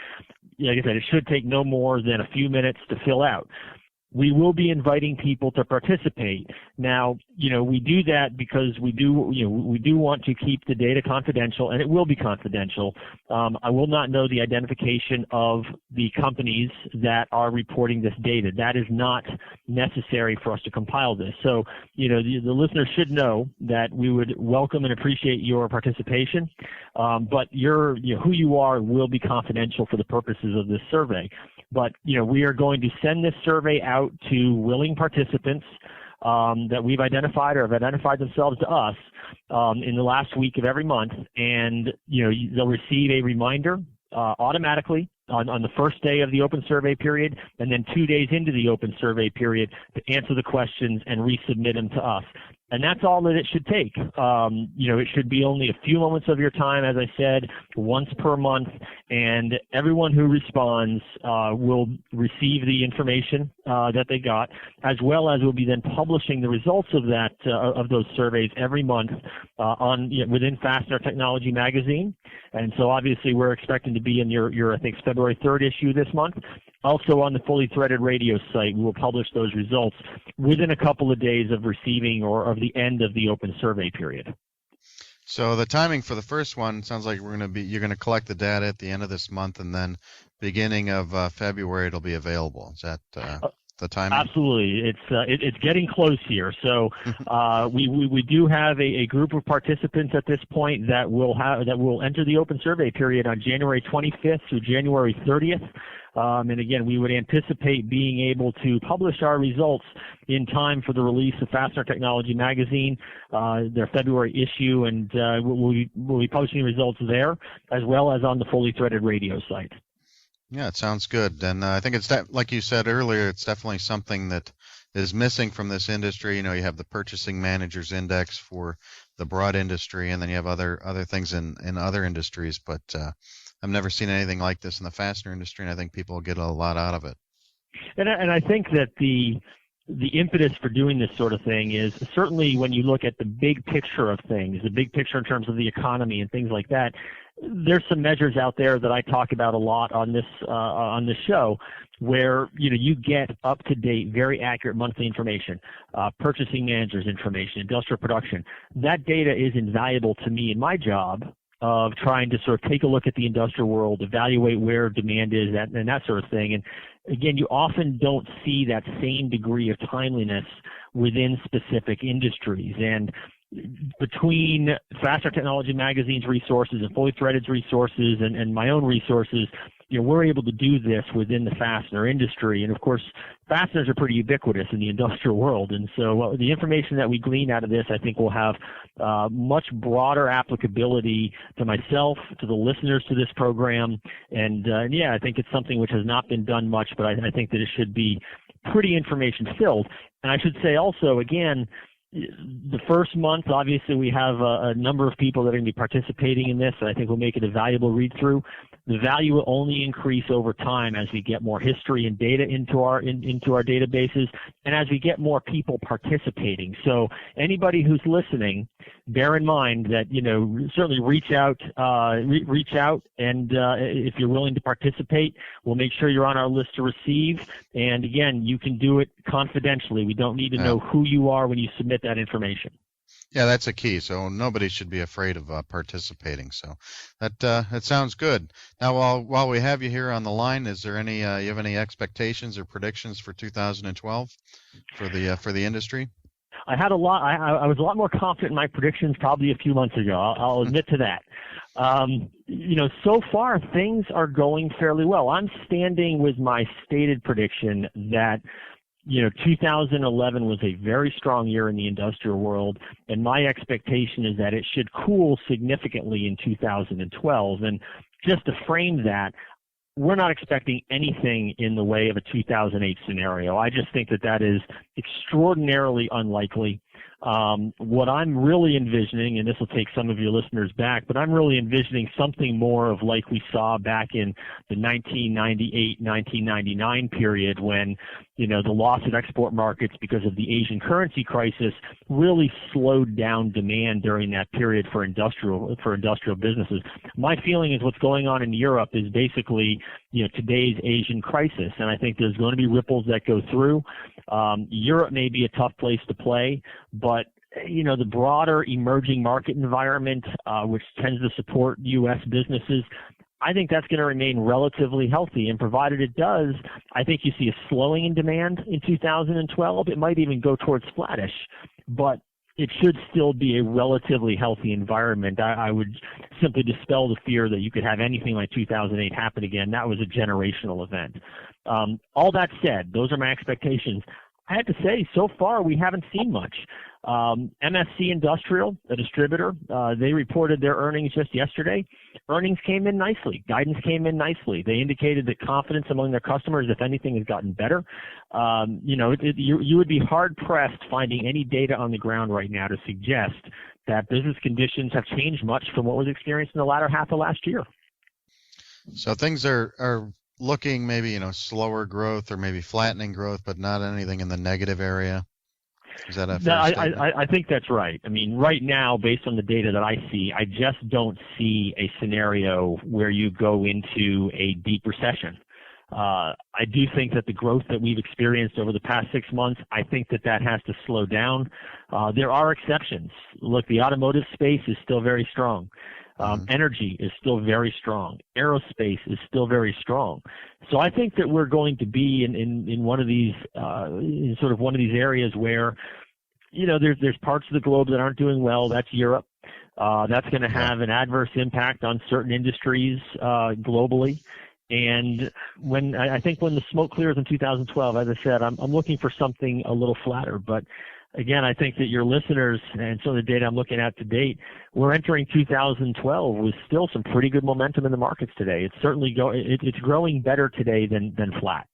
Like I said, it should take no more than a few minutes to fill out. We will be inviting people to participate. Now, you know, we do that because we do want to keep the data confidential, and it will be confidential. I will not know the identification of the companies that are reporting this data. That is not necessary for us to compile this. So, you know, the listeners should know that we would welcome and appreciate your participation, but who you are will be confidential for the purposes of this survey. But, we are going to send this survey out to willing participants that we've identified or have identified themselves to us in the last week of every month. And, they'll receive a reminder automatically on the first day of the open survey period, and then 2 days into the open survey period to answer the questions and resubmit them to us. And that's all that it should take. It should be only a few moments of your time, as I said, once per month, and everyone who responds will receive the information that they got, as well as we'll be then publishing the results of that of those surveys every month within Fastener Technology Magazine. And so obviously we're expecting to be in your I think February 3rd issue this month. Also on the Fully Threaded Radio site, we will publish those results within a couple of days of receiving or of the end of the open survey period. So the timing for the first one sounds like you're going to collect the data at the end of this month, and then beginning of February it'll be available. Is that the timing? Absolutely. It's getting close here. So we do have a group of participants at this point that will enter the open survey period on January 25th through January 30th. And again, we would anticipate being able to publish our results in time for the release of Fastener Technology Magazine, their February issue, and we'll be publishing results there as well as on the Fully Threaded Radio site. Yeah, it sounds good. And I think it's like you said earlier, it's definitely something that is missing from this industry. You have the Purchasing Managers Index for the broad industry, and then you have other things in other industries, but I've never seen anything like this in the fastener industry, and I think people will get a lot out of it. And I think that the impetus for doing this sort of thing is certainly when you look at the big picture of things, the big picture in terms of the economy and things like that. There's some measures out there that I talk about a lot on this show, where you get up to date, very accurate monthly information, purchasing managers information, industrial production. That data is invaluable to me in my job of trying to sort of take a look at the industrial world, evaluate where demand is, and that sort of thing. And again, you often don't see that same degree of timeliness within specific industries. And between Fastener Technology Magazine's resources and Fully Threaded's resources and my own resources, we're able to do this within the fastener industry. And of course, fasteners are pretty ubiquitous in the industrial world. And so the information that we glean out of this, I think, will have much broader applicability to myself, to the listeners to this program. And I think it's something which has not been done much, but I think that it should be pretty information filled. And I should say also, again, the first month, obviously, we have a number of people that are going to be participating in this, and I think we'll make it a valuable read-through. The value will only increase over time as we get more history and data into our databases, and as we get more people participating. So anybody who's listening, bear in mind that certainly reach out, and if you're willing to participate, we'll make sure you're on our list to receive. And again, you can do it confidentially. We don't need to know who you are when you submit that information. Yeah, that's a key. So nobody should be afraid of participating. So that sounds good. Now, while we have you here on the line, is there any you have any expectations or predictions for 2012 for the industry? I had a lot. I was a lot more confident in my predictions probably a few months ago. I'll admit to that. So far things are going fairly well. I'm standing with my stated prediction that 2011 was a very strong year in the industrial world, and my expectation is that it should cool significantly in 2012. And just to frame that, we're not expecting anything in the way of a 2008 scenario. I just think that is extraordinarily unlikely. What I'm really envisioning, and this will take some of your listeners back, but I'm really envisioning something more of like we saw back in the 1998, 1999 period when, the loss of export markets because of the Asian currency crisis really slowed down demand during that period for industrial businesses. My feeling is what's going on in Europe is basically, today's Asian crisis, and I think there's going to be ripples that go through. Europe may be a tough place to play, but the broader emerging market environment, which tends to support U.S. businesses, I think that's going to remain relatively healthy. And provided it does, I think you see a slowing in demand in 2012. It might even go towards flattish. But it should still be a relatively healthy environment. I would simply dispel the fear that you could have anything like 2008 happen again. That was a generational event. All that said, those are my expectations. I have to say, so far we haven't seen much. MSC Industrial, a distributor, they reported their earnings just yesterday. Earnings came in nicely. Guidance came in nicely. They indicated that confidence among their customers, if anything, has gotten better. You would be hard-pressed finding any data on the ground right now to suggest that business conditions have changed much from what was experienced in the latter half of last year. So things are looking maybe, slower growth or maybe flattening growth, but not anything in the negative area. Is that a fair statement? I think that's right. I mean, right now, based on the data that I see, I just don't see a scenario where you go into a deep recession. I do think that the growth that we've experienced over the past 6 months, I think that has to slow down. There are exceptions. Look, the automotive space is still very strong. Energy is still very strong. Aerospace is still very strong. So I think that we're going to be in one of these, in sort of one of these areas where, there's parts of the globe that aren't doing well. That's Europe. That's going to have an adverse impact on certain industries globally. And I think when the smoke clears in 2012, as I said, I'm looking for something a little flatter. But again, I think that your listeners and some of the data I'm looking at to date, we're entering 2012 with still some pretty good momentum in the markets today. It's certainly it's growing better today than flat.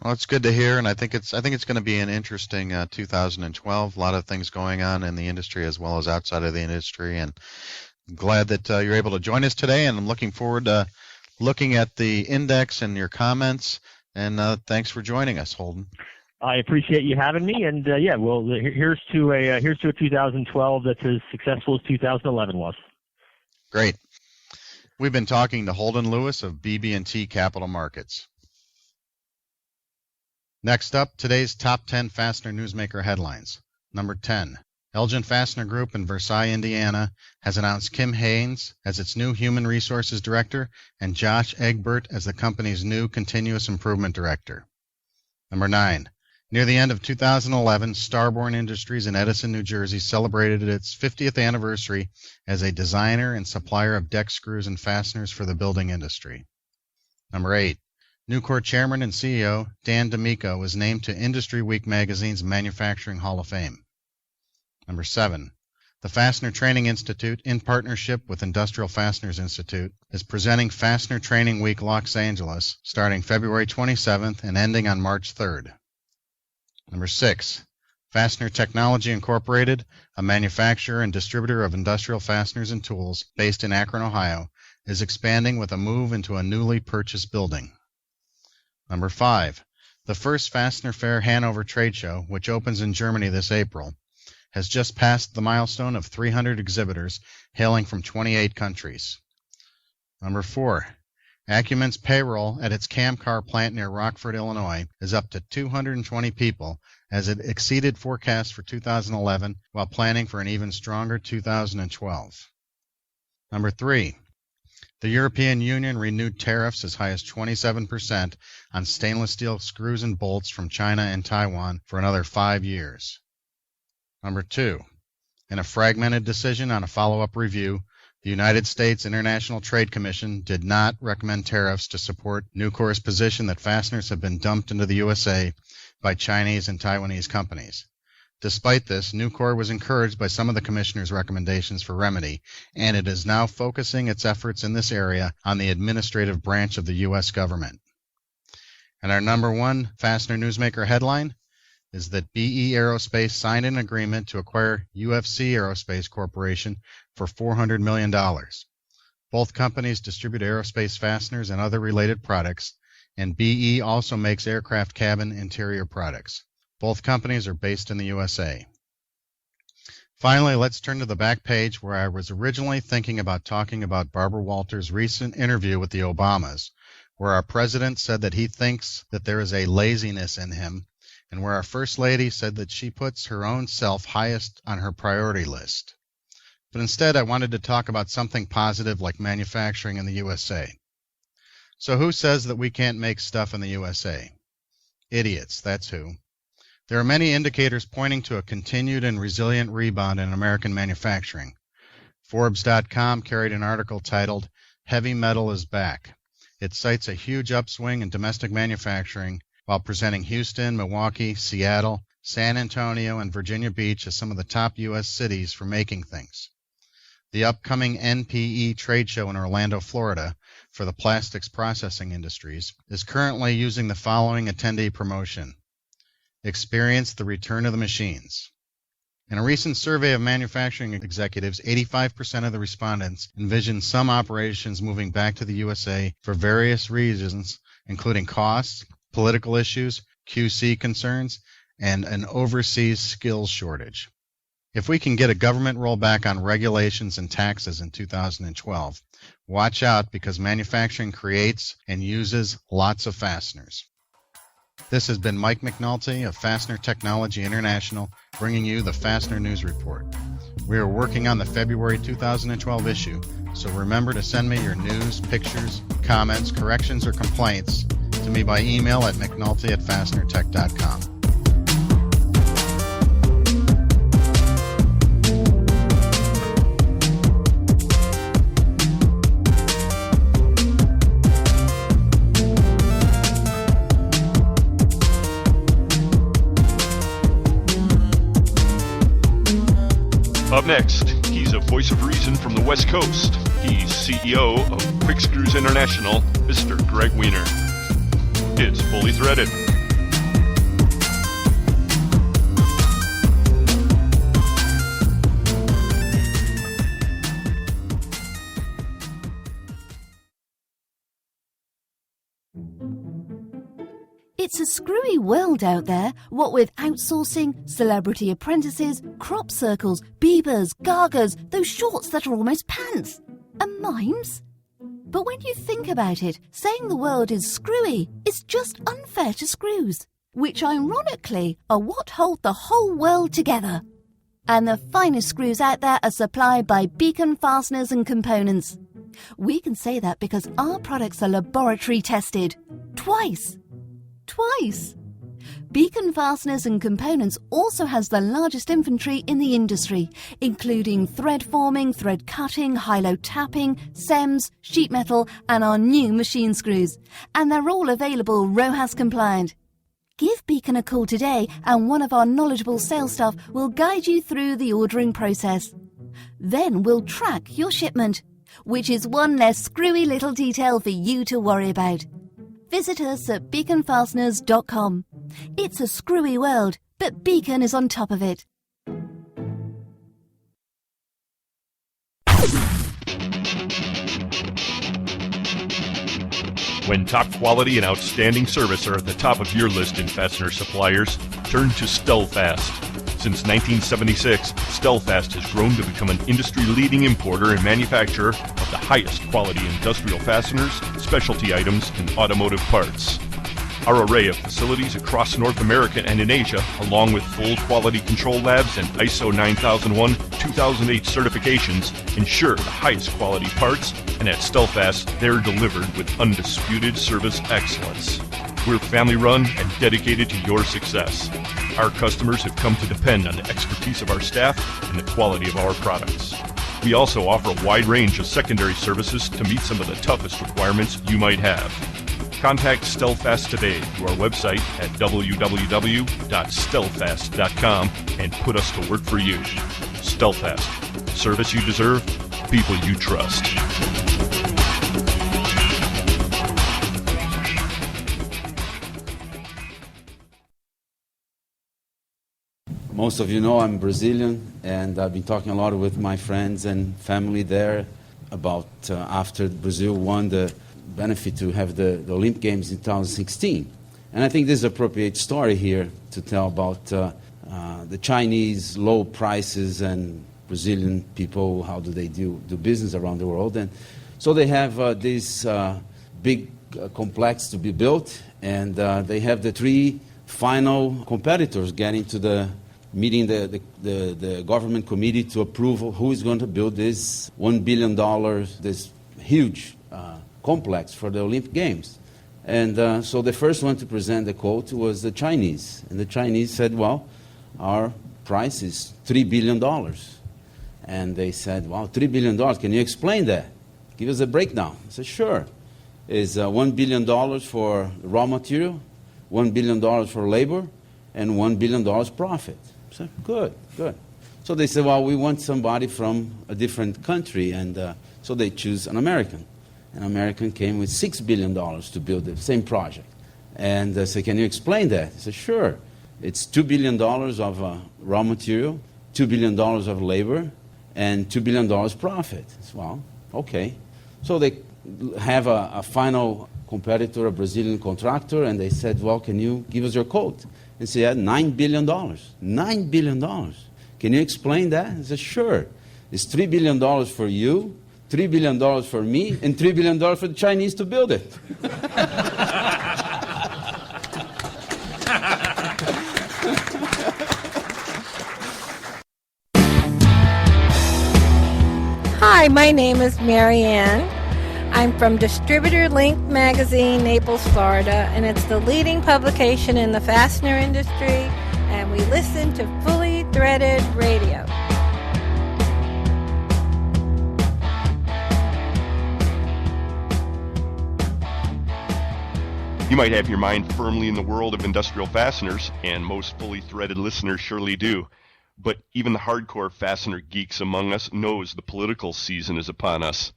Well, it's good to hear, and I think it's going to be an interesting 2012. A lot of things going on in the industry as well as outside of the industry, and I'm glad that you're able to join us today. And I'm looking forward to looking at the index and your comments. And thanks for joining us, Holden. I appreciate you having me, and here's to a 2012 that's as successful as 2011 was. Great. We've been talking to Holden Lewis of BB&T Capital Markets. Next up, today's top 10 Fastener Newsmaker headlines. Number 10, Elgin Fastener Group in Versailles, Indiana, has announced Kim Haynes as its new Human Resources Director and Josh Egbert as the company's new Continuous Improvement Director. Number 9, near the end of 2011, Starborn Industries in Edison, New Jersey celebrated its 50th anniversary as a designer and supplier of deck screws and fasteners for the building industry. Number 8, Nucor Chairman and CEO Dan D'Amico was named to Industry Week magazine's Manufacturing Hall of Fame. Number 7, the Fastener Training Institute, in partnership with Industrial Fasteners Institute, is presenting Fastener Training Week Los Angeles starting February 27th and ending on March 3rd. Number 6, Fastener Technology Incorporated, a manufacturer and distributor of industrial fasteners and tools based in Akron, Ohio, is expanding with a move into a newly purchased building. Number 5, the first Fastener Fair Hanover trade show, which opens in Germany this April, has just passed the milestone of 300 exhibitors hailing from 28 countries. Number 4, Acumen's payroll at its Camcar plant near Rockford, Illinois, is up to 220 people as it exceeded forecasts for 2011 while planning for an even stronger 2012. Number 3, the European Union renewed tariffs as high as 27% on stainless steel screws and bolts from China and Taiwan for another 5 years. Number 2, in a fragmented decision on a follow-up review, the United States International Trade Commission did not recommend tariffs to support Nucor's position that fasteners have been dumped into the USA by Chinese and Taiwanese companies. Despite this, Nucor was encouraged by some of the Commissioner's recommendations for remedy, and it is now focusing its efforts in this area on the administrative branch of the U.S. government. And our number 1 Fastener Newsmaker headline is that BE Aerospace signed an agreement to acquire UFC Aerospace Corporation for $400 million. Both companies distribute aerospace fasteners and other related products, and BE also makes aircraft cabin interior products. Both companies are based in the USA. Finally, let's turn to the back page where I was originally thinking about talking about Barbara Walters' recent interview with the Obamas, where our president said that he thinks that there is a laziness in him, and where our First Lady said that she puts her own self highest on her priority list. But instead, I wanted to talk about something positive like manufacturing in the USA. So who says that we can't make stuff in the USA? Idiots, that's who. There are many indicators pointing to a continued and resilient rebound in American manufacturing. Forbes.com carried an article titled, "Heavy Metal is Back." It cites a huge upswing in domestic manufacturing while presenting Houston, Milwaukee, Seattle, San Antonio, and Virginia Beach as some of the top U.S. cities for making things. The upcoming NPE trade show in Orlando, Florida, for the plastics processing industries, is currently using the following attendee promotion: experience the return of the machines. In a recent survey of manufacturing executives, 85% of the respondents envisioned some operations moving back to the USA for various reasons, including costs, political issues, QC concerns, and an overseas skills shortage. If we can get a government rollback on regulations and taxes in 2012, watch out, because manufacturing creates and uses lots of fasteners. This has been Mike McNulty of Fastener Technology International, bringing you the Fastener News Report. We are working on the February 2012 issue, so remember to send me your news, pictures, comments, corrections, or complaints to me by email at mcnulty@fastenertech.com. Up next, he's a voice of reason from the West Coast. He's CEO of Quick Screws International, Mr. Greg Wiener. It's Fully Threaded. It's a screwy world out there, what with outsourcing, celebrity apprentices, crop circles, Biebers, Gagas, those shorts that are almost pants, and mimes. But when you think about it, saying the world is screwy is just unfair to screws, which ironically are what hold the whole world together. And the finest screws out there are supplied by Beacon Fasteners and Components. We can say that because our products are laboratory tested. Twice. Beacon Fasteners and Components also has the largest inventory in the industry, including thread forming, thread cutting, high-low tapping, SEMS, sheet metal, and our new machine screws. And they're all available RoHS compliant. Give Beacon a call today and one of our knowledgeable sales staff will guide you through the ordering process. Then we'll track your shipment, which is one less screwy little detail for you to worry about. Visit us at beaconfasteners.com. It's a screwy world, but Beacon is on top of it. When top quality and outstanding service are at the top of your list in fastener suppliers, turn to Stelfast. Since 1976, Stelfast has grown to become an industry-leading importer and manufacturer of the highest quality industrial fasteners, specialty items, and automotive parts. Our array of facilities across North America and in Asia, along with full quality control labs and ISO 9001-2008 certifications, ensure the highest quality parts, and at Stelfast, they're delivered with undisputed service excellence. We're family-run and dedicated to your success. Our customers have come to depend on the expertise of our staff and the quality of our products. We also offer a wide range of secondary services to meet some of the toughest requirements you might have. Contact Stelfast today through our website at www.stelfast.com and put us to work for you. Stelfast. Service you deserve, people you trust. Most of you know I'm Brazilian, and I've been talking a lot with my friends and family there about after Brazil won the benefit to have the Olympic Games in 2016. And I think this is an appropriate story here to tell about the Chinese low prices and Brazilian people, how do they do business around the world. And so they have this big complex to be built, and they have the three final competitors getting to the meeting the government committee to approve who is going to build this $1 billion, this huge complex for the Olympic Games. And so the first one to present the quote was the Chinese. And the Chinese said, well, our price is $3 billion. And they said, wow, $3 billion, can you explain that? Give us a breakdown. I said, sure. It's $1 billion for raw material, $1 billion for labor, and $1 billion profit. I said, good. So they said, well, we want somebody from a different country, and so they choose an American. An American came with $6 billion to build the same project. And I said, can you explain that? I said, sure. It's $2 billion of raw material, $2 billion of labor, and $2 billion profit. I said, well, okay. So they have a final competitor, a Brazilian contractor, and they said, well, can you give us your quote? And she had $9 billion. $9 billion. Can you explain that? I said, sure. It's $3 billion for you, $3 billion for me, and $3 billion for the Chinese to build it. Hi, my name is Mary Ann. I'm from Distributor Link Magazine, Naples, Florida, and it's the leading publication in the fastener industry, and we listen to Fully Threaded Radio. You might have your mind firmly in the world of industrial fasteners, and most fully threaded listeners surely do. But even the hardcore fastener geeks among us knows the political season is upon us.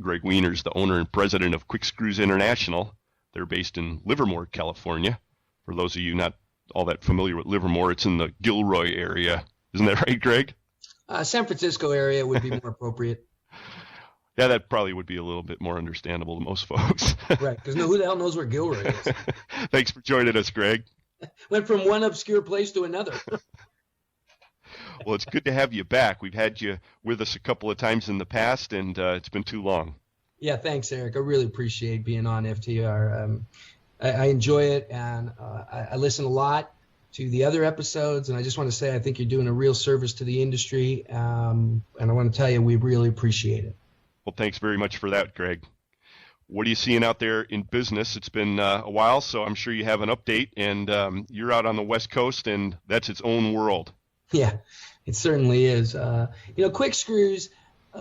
Greg Wieners, the owner and president of Quick Screws International. They're based in Livermore, California. For those of you not all that familiar with Livermore, it's in the Gilroy area. Isn't that right, Greg? San Francisco area would be more appropriate. Yeah, that probably would be a little bit more understandable to most folks. Right, because who the hell knows where Gilroy is? Thanks for joining us, Greg. Went from one obscure place to another. Well, it's good to have you back. We've had you with us a couple of times in the past, and it's been too long. Yeah, thanks, Eric. I really appreciate being on FTR. I enjoy it, and I listen a lot to the other episodes, and I just want to say I think you're doing a real service to the industry, and I want to tell you we really appreciate it. Well, thanks very much for that, Greg. What are you seeing out there in business? It's been a while, so I'm sure you have an update, and you're out on the West Coast, and that's its own world. Yeah, it certainly is. Quick Screws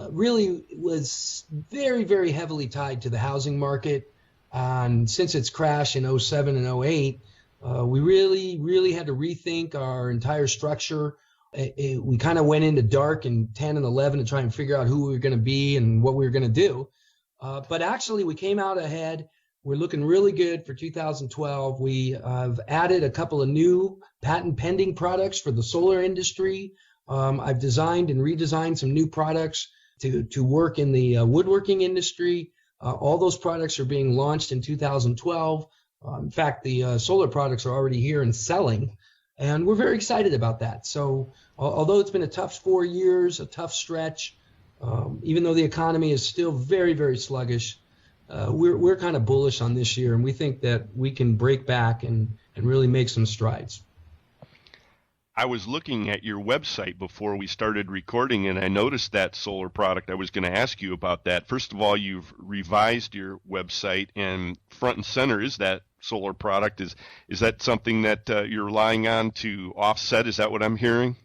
really was very, very heavily tied to the housing market. And since its crash in 07 and 08, we really had to rethink our entire structure. We kind of went into dark in 10 and 11 to try and figure out who we were going to be and what we were going to do. But actually, we came out ahead. We're looking really good for 2012. We have added a couple of new patent pending products for the solar industry. I've designed and redesigned some new products to work in the woodworking industry. All those products are being launched in 2012. In fact, the solar products are already here and selling, and we're very excited about that. So although it's been a tough 4 years, a tough stretch, even though the economy is still very, very sluggish, we're kind of bullish on this year, and we think that we can break back and really make some strides. I was looking at your website before we started recording, and I noticed that solar product. I was going to ask you about that. First of all, you've revised your website, and front and center is that solar product. Is that something that you're relying on to offset? Is that what I'm hearing?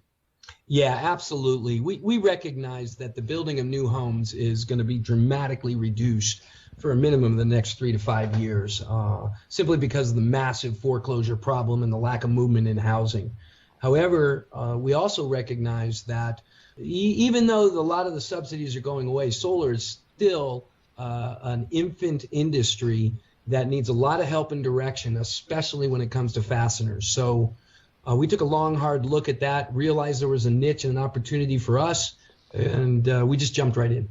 Yeah, absolutely. We recognize that the building of new homes is going to be dramatically reduced for a minimum of the next 3 to 5 years, simply because of the massive foreclosure problem and the lack of movement in housing. However, we also recognize that even though a lot of the subsidies are going away, solar is still an infant industry that needs a lot of help and direction, especially when it comes to fasteners. So we took a long, hard look at that, realized there was a niche and an opportunity for us, and we just jumped right in.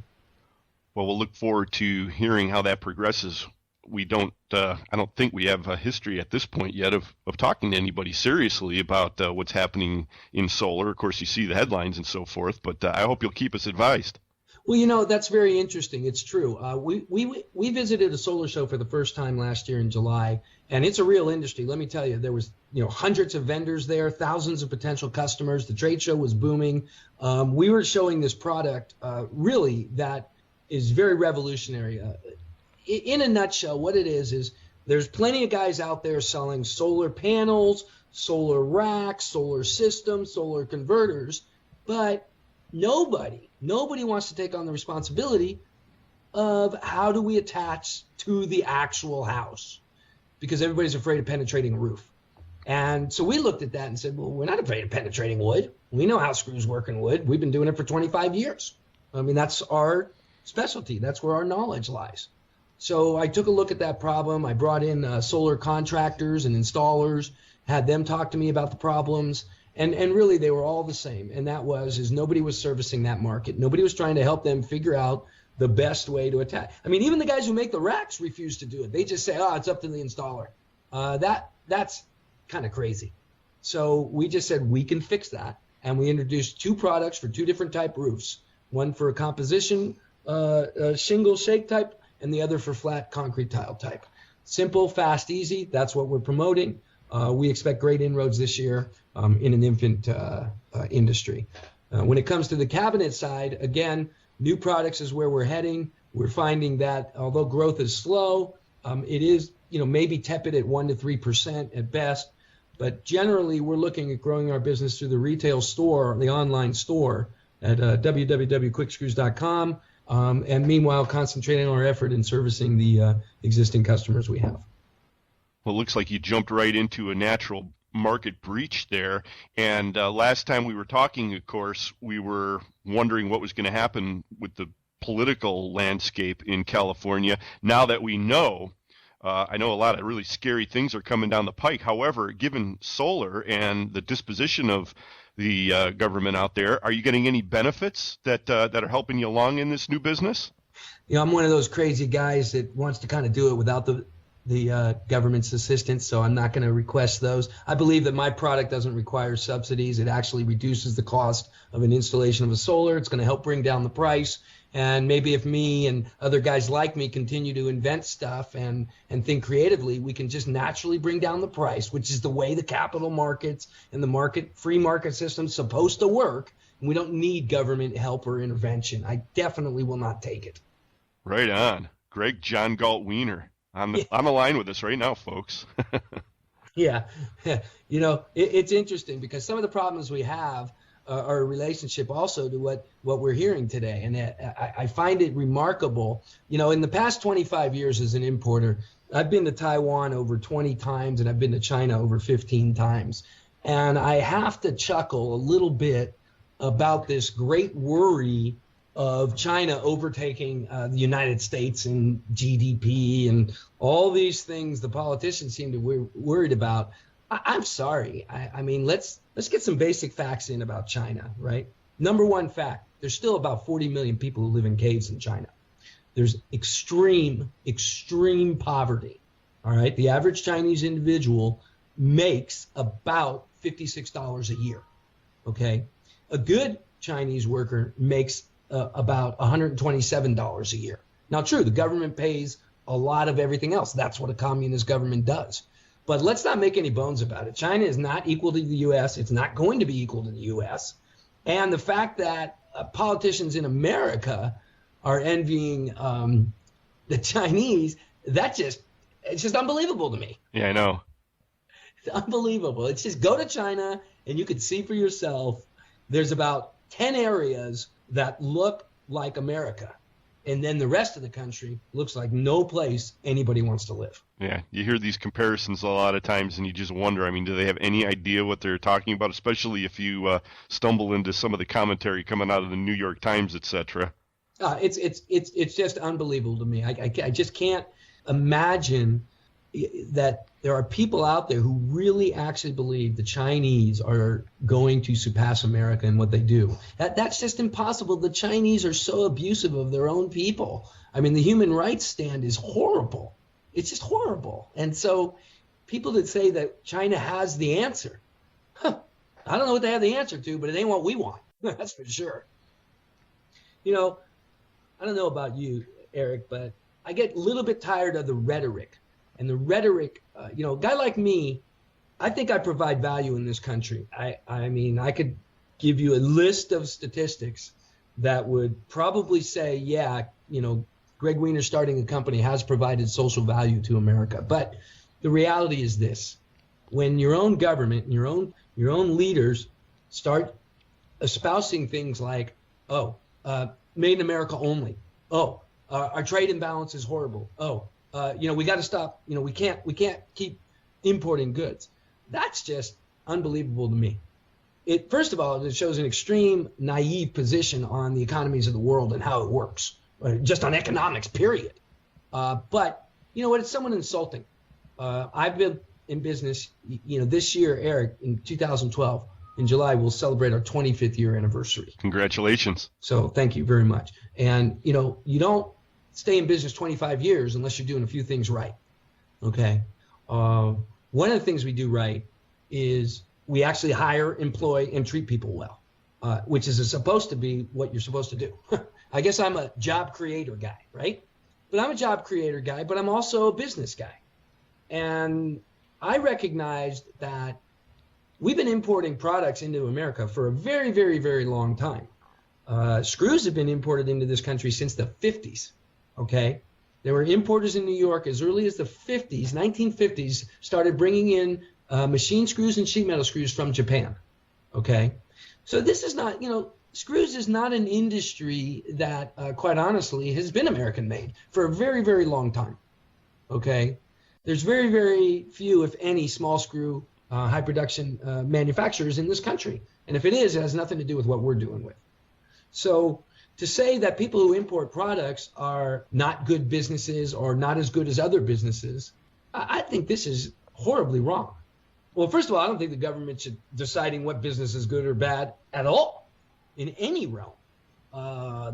Well, we'll look forward to hearing how that progresses. I don't think we have a history at this point yet of talking to anybody seriously about what's happening in solar. Of course, you see the headlines and so forth, but I hope you'll keep us advised. Well, that's very interesting. It's true. We visited a solar show for the first time last year in July, and it's a real industry. Let me tell you, there was hundreds of vendors there, thousands of potential customers. The trade show was booming. We were showing this product really that is very revolutionary. In a nutshell, what it is There's plenty of guys out there selling solar panels, solar racks, solar systems, solar converters, but nobody wants to take on the responsibility of how do we attach to the actual house, because everybody's afraid of penetrating a roof. And so we looked at that and said, well, we're not afraid of penetrating wood. We know how screws work in wood. We've been doing it for 25 years. I mean, that's our specialty. That's where our knowledge lies. So I took a look at that problem. I brought in solar contractors and installers, had them talk to me about the problems, and really they were all the same. And that is nobody was servicing that market. Nobody was trying to help them figure out the best way to attack. I mean, even the guys who make the racks refuse to do it. They just say, oh, it's up to the installer. That's kind of crazy. So we just said we can fix that. And we introduced 2 products for 2 different type roofs. One for a composition shingle shake type, and the other for flat concrete tile type. Simple, fast, easy. That's what we're promoting. We expect great inroads this year in an infant industry. When it comes to the cabinet side, again, new products is where we're heading. We're finding that although growth is slow, it is maybe tepid at 1 to 3% at best. But generally, we're looking at growing our business through the retail store, the online store at www.quickscrews.com. And meanwhile, concentrating our effort in servicing the existing customers we have. Well, it looks like you jumped right into a natural market breach there. And last time we were talking, of course, we were wondering what was going to happen with the political landscape in California. Now that we know, I know a lot of really scary things are coming down the pike. However, given solar and the disposition of the government out there, are you getting any benefits that are helping you along in this new business? I'm one of those crazy guys that wants to kind of do it without the government's assistance, so I'm not going to request those. I believe that my product doesn't require subsidies. It actually reduces the cost of an installation of a solar. It's going to help bring down the price. And maybe if me and other guys like me continue to invent stuff and think creatively, we can just naturally bring down the price, which is the way the capital markets and the free market system's supposed to work. And we don't need government help or intervention. I definitely will not take it. Right on. Greg John Galt Wiener on the line with us right now, folks. Yeah. It's interesting because some of the problems we have are a relationship also to what we're hearing today. And I find it remarkable. In the past 25 years as an importer, I've been to Taiwan over 20 times and I've been to China over 15 times. And I have to chuckle a little bit about this great worry of China overtaking the United States in GDP and all these things the politicians seem to be worried about. I'm sorry. I mean, let's get some basic facts in about China, right? Number one fact, there's still about 40 million people who live in caves in China. There's extreme poverty, all right? The average Chinese individual makes about $56 a year, okay? A good Chinese worker makes about $127 a year. Now, true, the government pays a lot of everything else. That's what a communist government does. But let's not make any bones about it. China is not equal to the U.S. It's not going to be equal to the U.S. And the fact that politicians in America are envying the Chinese, it's just unbelievable to me. Yeah, I know. It's unbelievable. It's just go to China and you can see for yourself. There's about 10 areas that look like America. And then the rest of the country looks like no place anybody wants to live. Yeah, you hear these comparisons a lot of times and you just wonder, I mean, do they have any idea what they're talking about, especially if you stumble into some of the commentary coming out of the New York Times, etc. It's just unbelievable to me. I just can't imagine that there are people out there who really actually believe the Chinese are going to surpass America in what they do. That's just impossible. The Chinese are so abusive of their own people. I mean, the human rights stand is horrible. It's just horrible. And so people that say that China has the answer, I don't know what they have the answer to, but it ain't what we want. That's for sure. I don't know about you, Eric, but I get a little bit tired of the rhetoric. And the rhetoric, a guy like me, I think I provide value in this country. I mean, I could give you a list of statistics that would probably say, Greg Wiener starting a company has provided social value to America. But the reality is this: when your own government and your own leaders start espousing things like, made in America only. Our trade imbalance is horrible. We got to stop. We can't keep importing goods. That's just unbelievable to me. First of all, it shows an extreme naive position on the economies of the world and how it works, just on economics, period. But you know what? It's somewhat insulting. I've been in business. This year, Eric, in 2012, in July, we'll celebrate our 25th year anniversary. Congratulations. So thank you very much. And you don't stay in business 25 years unless you're doing a few things right. Okay. One of the things we do right is we actually hire, employ, and treat people well, which is supposed to be what you're supposed to do. I guess I'm a job creator guy, right? But I'm a job creator guy, but I'm also a business guy. And I recognized that we've been importing products into America for a very, very, very long time. Screws have been imported into this country since the 50s, okay? There were importers in New York as early as the 50s, 1950s, started bringing in machine screws and sheet metal screws from Japan, okay? So this is not, screws is not an industry that, quite honestly, has been American-made for a very, very long time, okay? There's very, very few, if any, small screw high production manufacturers in this country. And if it is, it has nothing to do with what we're doing with. So to say that people who import products are not good businesses or not as good as other businesses, I think this is horribly wrong. Well, first of all, I don't think the government should deciding what business is good or bad at all in any realm.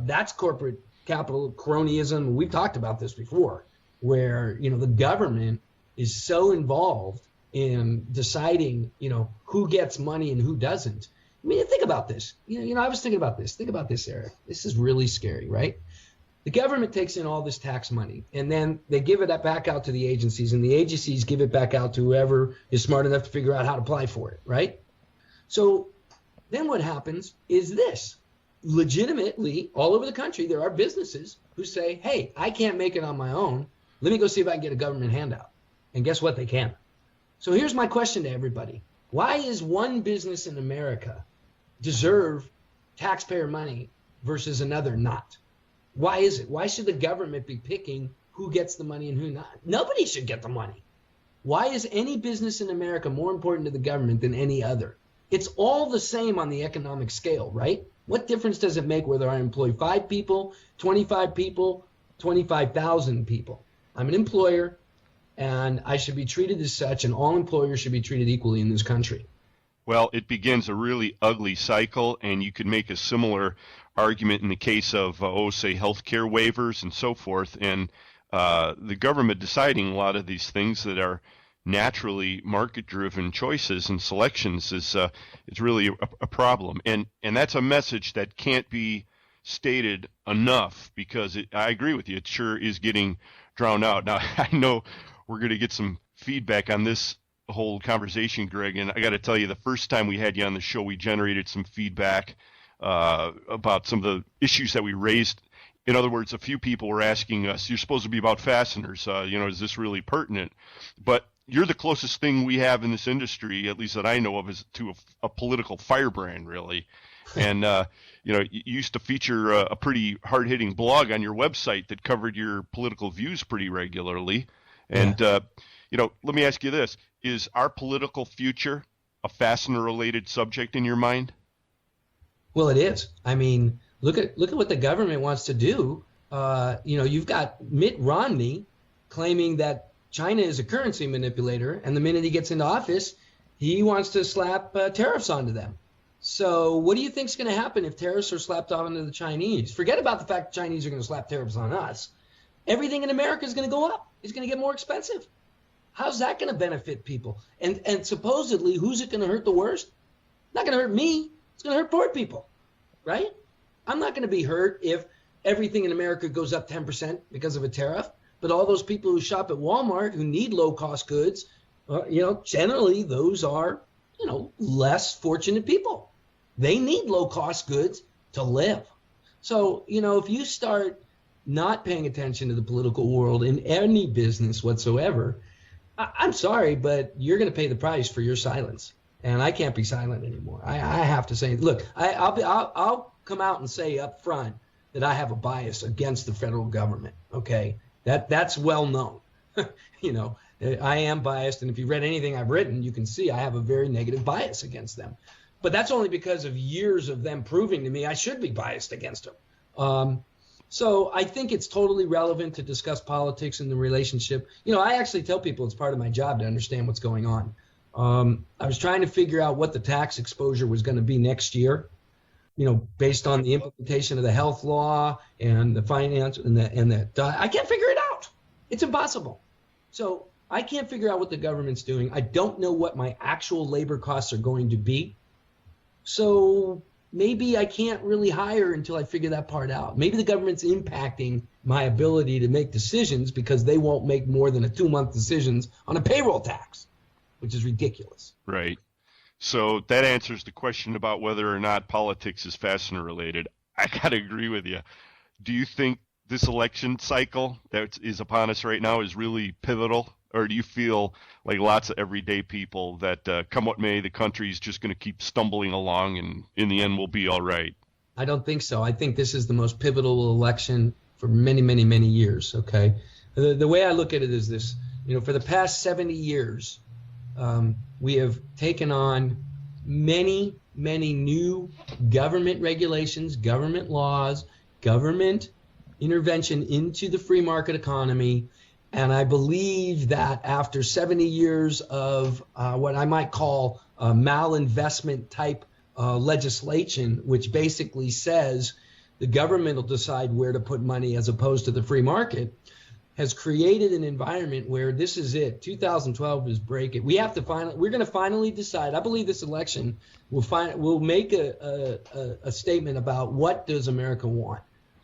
That's corporate capital cronyism. We've talked about this before, where the government is so involved in deciding, who gets money and who doesn't. I mean, think about this. I was thinking about this. Think about this, Eric. This is really scary, right? The government takes in all this tax money, and then they give it back out to the agencies, and the agencies give it back out to whoever is smart enough to figure out how to apply for it, right? So then what happens is this. Legitimately, all over the country, there are businesses who say, hey, I can't make it on my own. Let me go see if I can get a government handout. And guess what? They can. So here's my question to everybody. Why is one business in America deserve taxpayer money versus another not? Why is it? Why should the government be picking who gets the money and who not? Nobody should get the money. Why is any business in America more important to the government than any other? It's all the same on the economic scale, right? What difference does it make whether I employ 5 people, 25 people, 25,000 people? I'm an employer, and I should be treated as such, and all employers should be treated equally in this country. Well, it begins a really ugly cycle, and you could make a similar argument in the case of, say, healthcare waivers and so forth, and the government deciding a lot of these things that are naturally market-driven choices and selections is really a problem, and that's a message that can't be stated enough, because I agree with you, it sure is getting drowned out. Now, I know we're going to get some feedback on this whole conversation, Greg, and I got to tell you, the first time we had you on the show, we generated some feedback about some of the issues that we raised. In other words, a few people were asking us, you're supposed to be about fasteners, is this really pertinent? But you're the closest thing we have in this industry, at least that I know of, is to a political firebrand, really. And, you used to feature a pretty hard-hitting blog on your website that covered your political views pretty regularly. And, let me ask you this. Is our political future a fastener-related subject in your mind? Well, it is. I mean, look at what the government wants to do. You've got Mitt Romney claiming that China is a currency manipulator, and the minute he gets into office, he wants to slap tariffs onto them. So what do you think is going to happen if tariffs are slapped onto the Chinese? Forget about the fact the Chinese are going to slap tariffs on us. Everything in America is going to go up. It's going to get more expensive. How's that going to benefit people? And supposedly, who's it going to hurt the worst? Not going to hurt me. It's going to hurt poor people, right? I'm not going to be hurt if everything in America goes up 10% because of a tariff. But all those people who shop at Walmart who need low-cost goods, generally those are, less fortunate people. They need low-cost goods to live. So, if you start, not paying attention to the political world in any business whatsoever, I'm sorry, but you're going to pay the price for your silence. And I can't be silent anymore. I have to say, look, I'll come out and say up front that I have a bias against the federal government. Okay, that's well known. You know, I am biased, and if you read anything I've written, you can see I have a very negative bias against them. But that's only because of years of them proving to me I should be biased against them. So I think it's totally relevant to discuss politics and the relationship. You know, I actually tell people it's part of my job to understand what's going on. I was trying to figure out what the tax exposure was going to be next year, you know, based on the implementation of the health law and the finance and the I can't figure it out. It's impossible. So I can't figure out what the government's doing. I don't know what my actual labor costs are going to be. So maybe I can't really hire until I figure that part out. Maybe the government's impacting my ability to make decisions because they won't make more than a 2-month decisions on a payroll tax, which is ridiculous. Right. So that answers the question about whether or not politics is fastener related. I got to agree with you. Do you think this election cycle that is upon us right now is really pivotal? Or do you feel like lots of everyday people that come what may, the country's just going to keep stumbling along and in the end we'll be all right? I don't think so. I think this is the most pivotal election for many, many, many years, okay? The way I look at it is this. You know, for the past 70 years, we have taken on many, many new government regulations, government laws, government intervention into the free market economy. And I believe that after 70 years of what I might call malinvestment type legislation, which basically says the government will decide where to put money as opposed to the free market, has created an environment where this is it. 2012 is break it. We have to we're going to finally decide. I believe this election will make a statement about what does America want.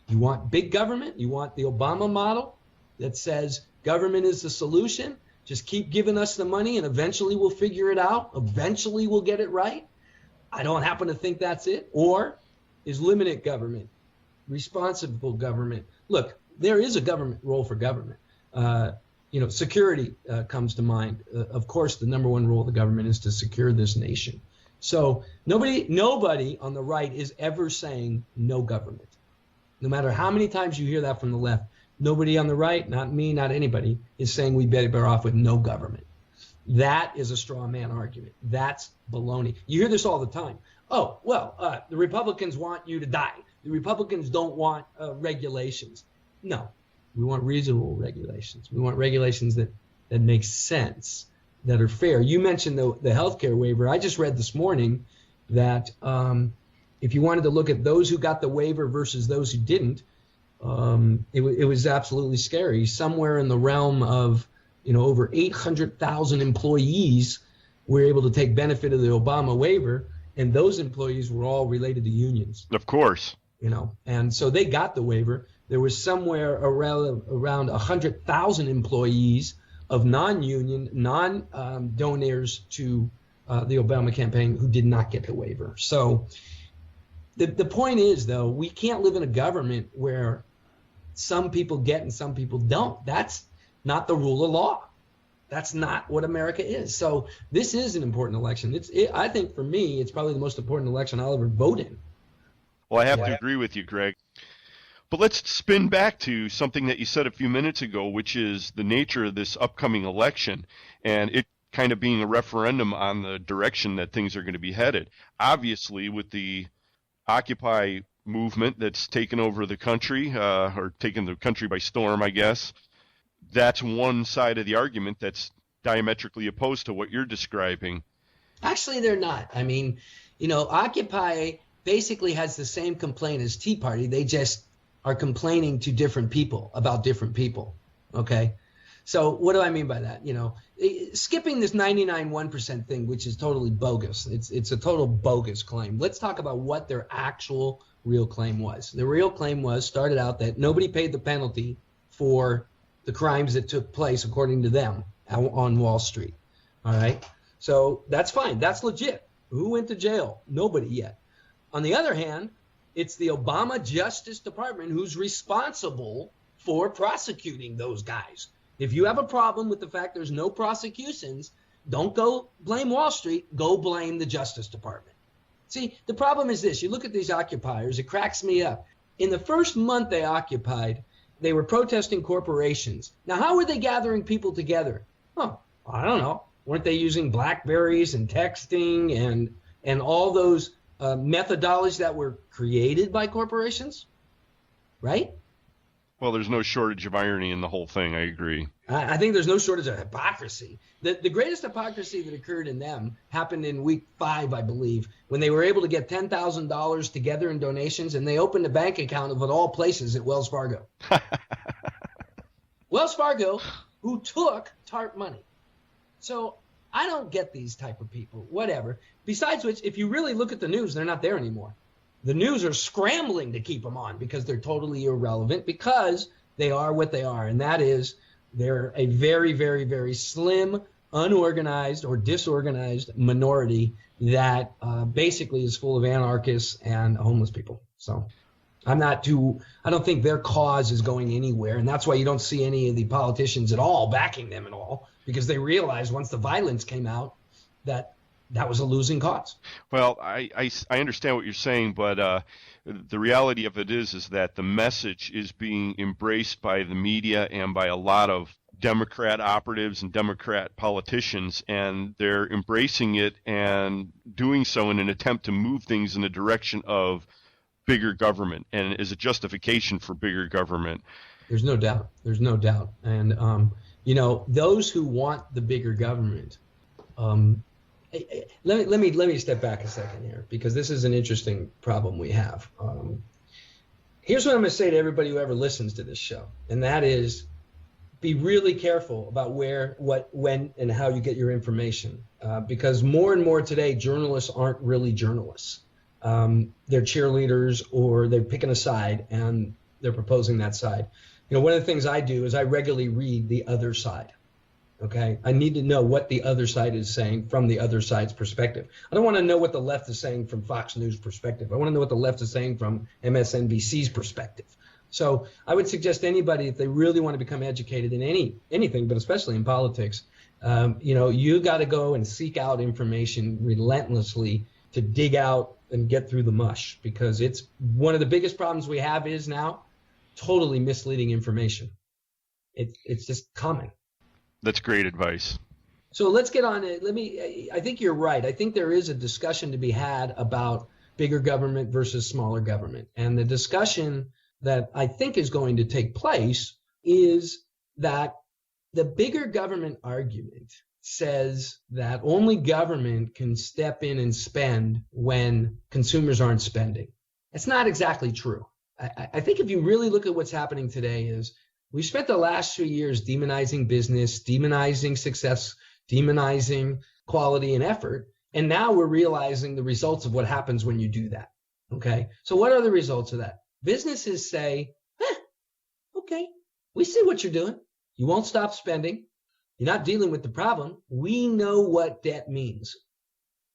You want big government? You want the Obama model that says government is the solution? Just keep giving us the money and eventually we'll figure it out. Eventually we'll get it right. I don't happen to think that's it. Or is limited government, responsible government? Look, there is a government role for government. You know, security comes to mind. Of course, the number one role of the government is to secure this nation. So nobody on the right is ever saying no government. No matter how many times you hear that from the left, nobody on the right, not me, not anybody, is saying we better off with no government. That is a straw man argument. That's baloney. You hear this all the time. Oh, well, the Republicans want you to die. The Republicans don't want regulations. No, we want reasonable regulations. We want regulations that make sense, that are fair. You mentioned the healthcare waiver. I just read this morning that if you wanted to look at those who got the waiver versus those who didn't, it was absolutely scary. Somewhere in the realm of, you know, over 800,000 employees were able to take benefit of the Obama waiver, and those employees were all related to unions. Of course. You know, and so they got the waiver. There was somewhere around 100,000 employees of non-union, non-donors to the Obama campaign who did not get the waiver. So the point is, though, we can't live in a government where some people get and some people don't. That's not the rule of law. That's not what America is. So this is an important election. I think for me, it's probably the most important election I'll ever vote in. Well, I have to agree with you, Greg. But let's spin back to something that you said a few minutes ago, which is the nature of this upcoming election and it kind of being a referendum on the direction that things are going to be headed. Obviously, with the Occupy movement that's taken over the country, or taken the country by storm, I guess, that's one side of the argument that's diametrically opposed to what you're describing. Actually, they're not. I mean, you know, Occupy basically has the same complaint as Tea Party. They just are complaining to different people about different people. Okay. So what do I mean by that? You know, skipping this 99.1% thing, which is totally bogus. It's a total bogus claim. Let's talk about what their actual real claim was. The real claim started out that nobody paid the penalty for the crimes that took place, according to them, on Wall Street. All right. So that's fine. That's legit. Who went to jail? Nobody yet. On the other hand, It's the Obama Justice Department who's responsible for prosecuting those guys. If you have a problem with the fact there's no prosecutions, don't go blame Wall Street, go blame the Justice Department. See, the problem is this. You look at these occupiers, it cracks me up. In the first month they occupied, they were protesting corporations. Now, how were they gathering people together? Oh, I don't know. Weren't they using BlackBerries and texting and all those methodologies that were created by corporations? Right? Well, there's no shortage of irony in the whole thing. I agree. I think there's no shortage of hypocrisy. The greatest hypocrisy that occurred in them happened in week 5, I believe, when they were able to get $10,000 together in donations, and they opened a bank account of all places at Wells Fargo. Wells Fargo, who took TARP money. So I don't get these type of people, whatever. Besides which, if you really look at the news, they're not there anymore. The news are scrambling to keep them on because they're totally irrelevant, because they are what they are, and that is they're a very, very, very slim, unorganized or disorganized minority that basically is full of anarchists and homeless people. So I don't think their cause is going anywhere, and that's why you don't see any of the politicians at all backing them at all, because they realized once the violence came out that was a losing cause. Well, I understand what you're saying, but the reality of it is that the message is being embraced by the media and by a lot of Democrat operatives and Democrat politicians, and they're embracing it and doing so in an attempt to move things in the direction of bigger government and as a justification for bigger government. There's no doubt. There's no doubt. And, those who want the bigger government, let me step back a second here, because this is an interesting problem we have. Here's what I'm going to say to everybody who ever listens to this show, and that is be really careful about where, what, when, and how you get your information, because more and more today, journalists aren't really journalists. They're cheerleaders, or they're picking a side and they're proposing that side. One of the things I do is I regularly read the other side. Okay, I need to know what the other side is saying from the other side's perspective. I don't want to know what the left is saying from Fox News perspective. I want to know what the left is saying from MSNBC's perspective. So I would suggest anybody, if they really want to become educated in anything, but especially in politics, you got to go and seek out information relentlessly to dig out and get through the mush, because it's one of the biggest problems we have is now totally misleading information. It's just common. That's great advice. So let's get on it. I think you're right. I think there is a discussion to be had about bigger government versus smaller government. And the discussion that I think is going to take place is that the bigger government argument says that only government can step in and spend when consumers aren't spending. It's not exactly true. I think if you really look at what's happening today is we spent the last 2 years demonizing business, demonizing success, demonizing quality and effort. And now we're realizing the results of what happens when you do that. Okay. So what are the results of that? Businesses say, okay, we see what you're doing. You won't stop spending. You're not dealing with the problem. We know what debt means.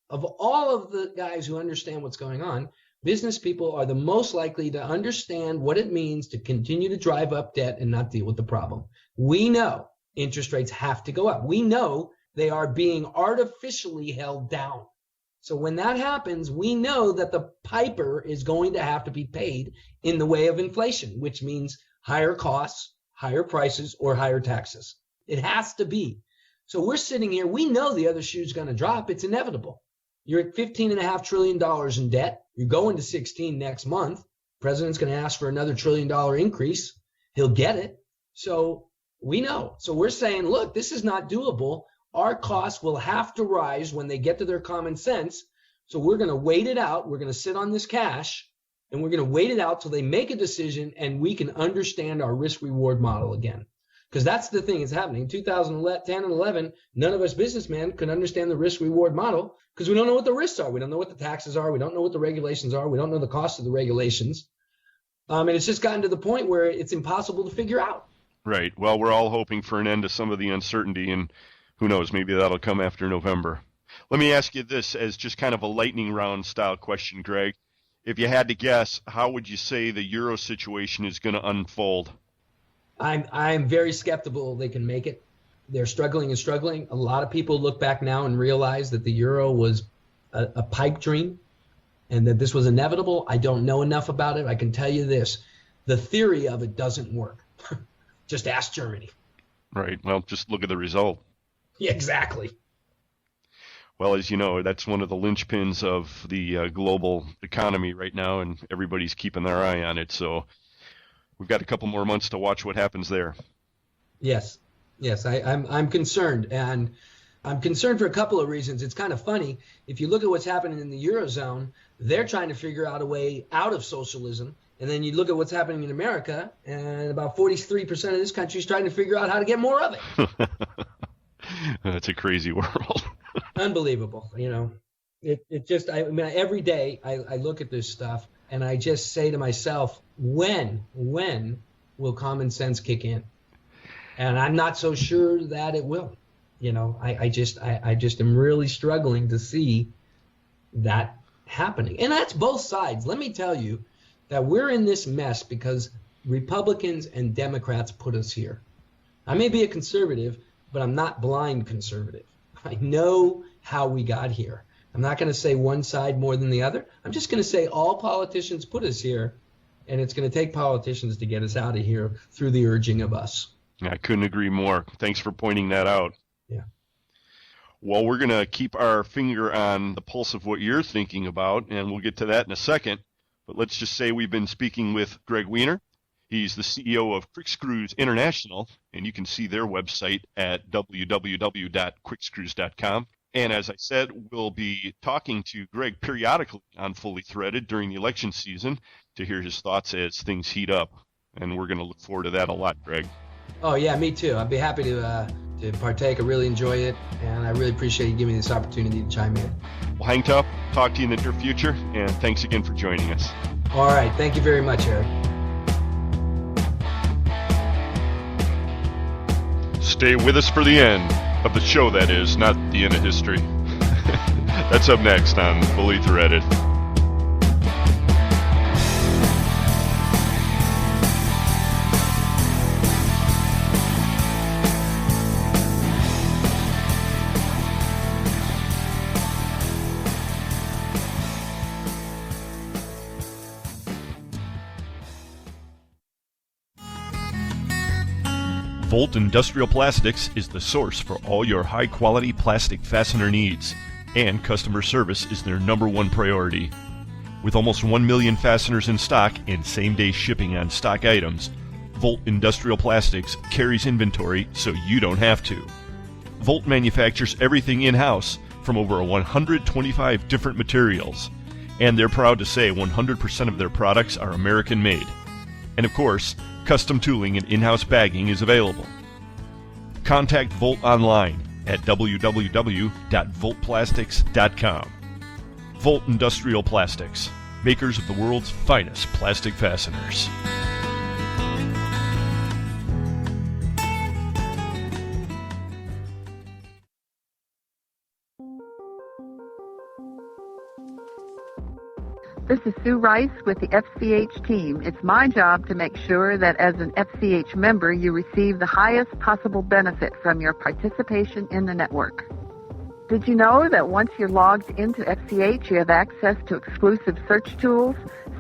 Of all of the guys who understand what's going on, business people are the most likely to understand what it means to continue to drive up debt and not deal with the problem. We know interest rates have to go up. We know they are being artificially held down. So when that happens, we know that the piper is going to have to be paid in the way of inflation, which means higher costs, higher prices, or higher taxes. It has to be. So we're sitting here. We know the other shoe's going to drop. It's inevitable. You're at $15.5 trillion in debt. You're going to 16 next month. President's going to ask for another $1 trillion increase. He'll get it. So we know. So we're saying, look, this is not doable. Our costs will have to rise when they get to their common sense. So we're going to wait it out. We're going to sit on this cash, and we're going to wait it out till they make a decision and we can understand our risk-reward model again. Because that's the thing that's happening. In 2010 and 11, none of us businessmen could understand the risk-reward model because we don't know what the risks are. We don't know what the taxes are. We don't know what the regulations are. We don't know the cost of the regulations. And it's just gotten to the point where it's impossible to figure out. Right. Well, we're all hoping for an end to some of the uncertainty, and who knows, maybe that'll come after November. Let me ask you this as just kind of a lightning round style question, Greg. if you had to guess, how would you say the euro situation is going to unfold? I'm very skeptical they can make it. They're struggling and struggling. A lot of people look back now and realize that the euro was a pipe dream and that this was inevitable. I don't know enough about it. I can tell you this. The theory of it doesn't work. Just ask Germany. Right. Well, just look at the result. Yeah, exactly. Well, as you know, that's one of the linchpins of the global economy right now, and everybody's keeping their eye on it. So we've got a couple more months to watch what happens there. Yes, I'm concerned, and I'm concerned for a couple of reasons. It's kind of funny. If you look at what's happening in the Eurozone, they're trying to figure out a way out of socialism. And then you look at what's happening in America, and about 43% of this country is trying to figure out how to get more of it. That's a crazy world. Unbelievable. You know, it just, I mean, every day I look at this stuff and I just say to myself, when will common sense kick in? And I'm not so sure that it will. You know, I just am really struggling to see that happening. And that's both sides. Let me tell you that we're in this mess because Republicans and Democrats put us here. I may be a conservative, but I'm not blind conservative. I know how we got here. I'm not going to say one side more than the other. I'm just going to say all politicians put us here, and it's going to take politicians to get us out of here through the urging of us. I couldn't agree more. Thanks for pointing that out. Yeah. Well, we're going to keep our finger on the pulse of what you're thinking about, and we'll get to that in a second. But let's just say we've been speaking with Greg Wiener. He's the CEO of Quick Screws International, and you can see their website at www.quickscrews.com. And as I said, we'll be talking to Greg periodically on Fully Threaded during the election season to hear his thoughts as things heat up. And we're going to look forward to that a lot, Greg. Oh, yeah, me too. I'd be happy to partake. I really enjoy it, and I really appreciate you giving me this opportunity to chime in. Well, hang tough. Talk to you in the near future, and thanks again for joining us. All right. Thank you very much, Eric. Stay with us for the end of the show, that is, not the end of history. That's up next on Fully Threaded. Volt Industrial Plastics is the source for all your high-quality plastic fastener needs, and customer service is their #1 priority. With almost 1 million fasteners in stock and same-day shipping on stock items, Volt Industrial Plastics carries inventory so you don't have to. Volt manufactures everything in-house from over 125 different materials, and they're proud to say 100% of their products are American-made. And of course, custom tooling and in-house bagging is available. Contact Volt online at www.voltplastics.com. Volt Industrial Plastics, makers of the world's finest plastic fasteners. This is Sue Rice with the FCH team. It's my job to make sure that as an FCH member, you receive the highest possible benefit from your participation in the network. Did you know that once you're logged into FCH, you have access to exclusive search tools,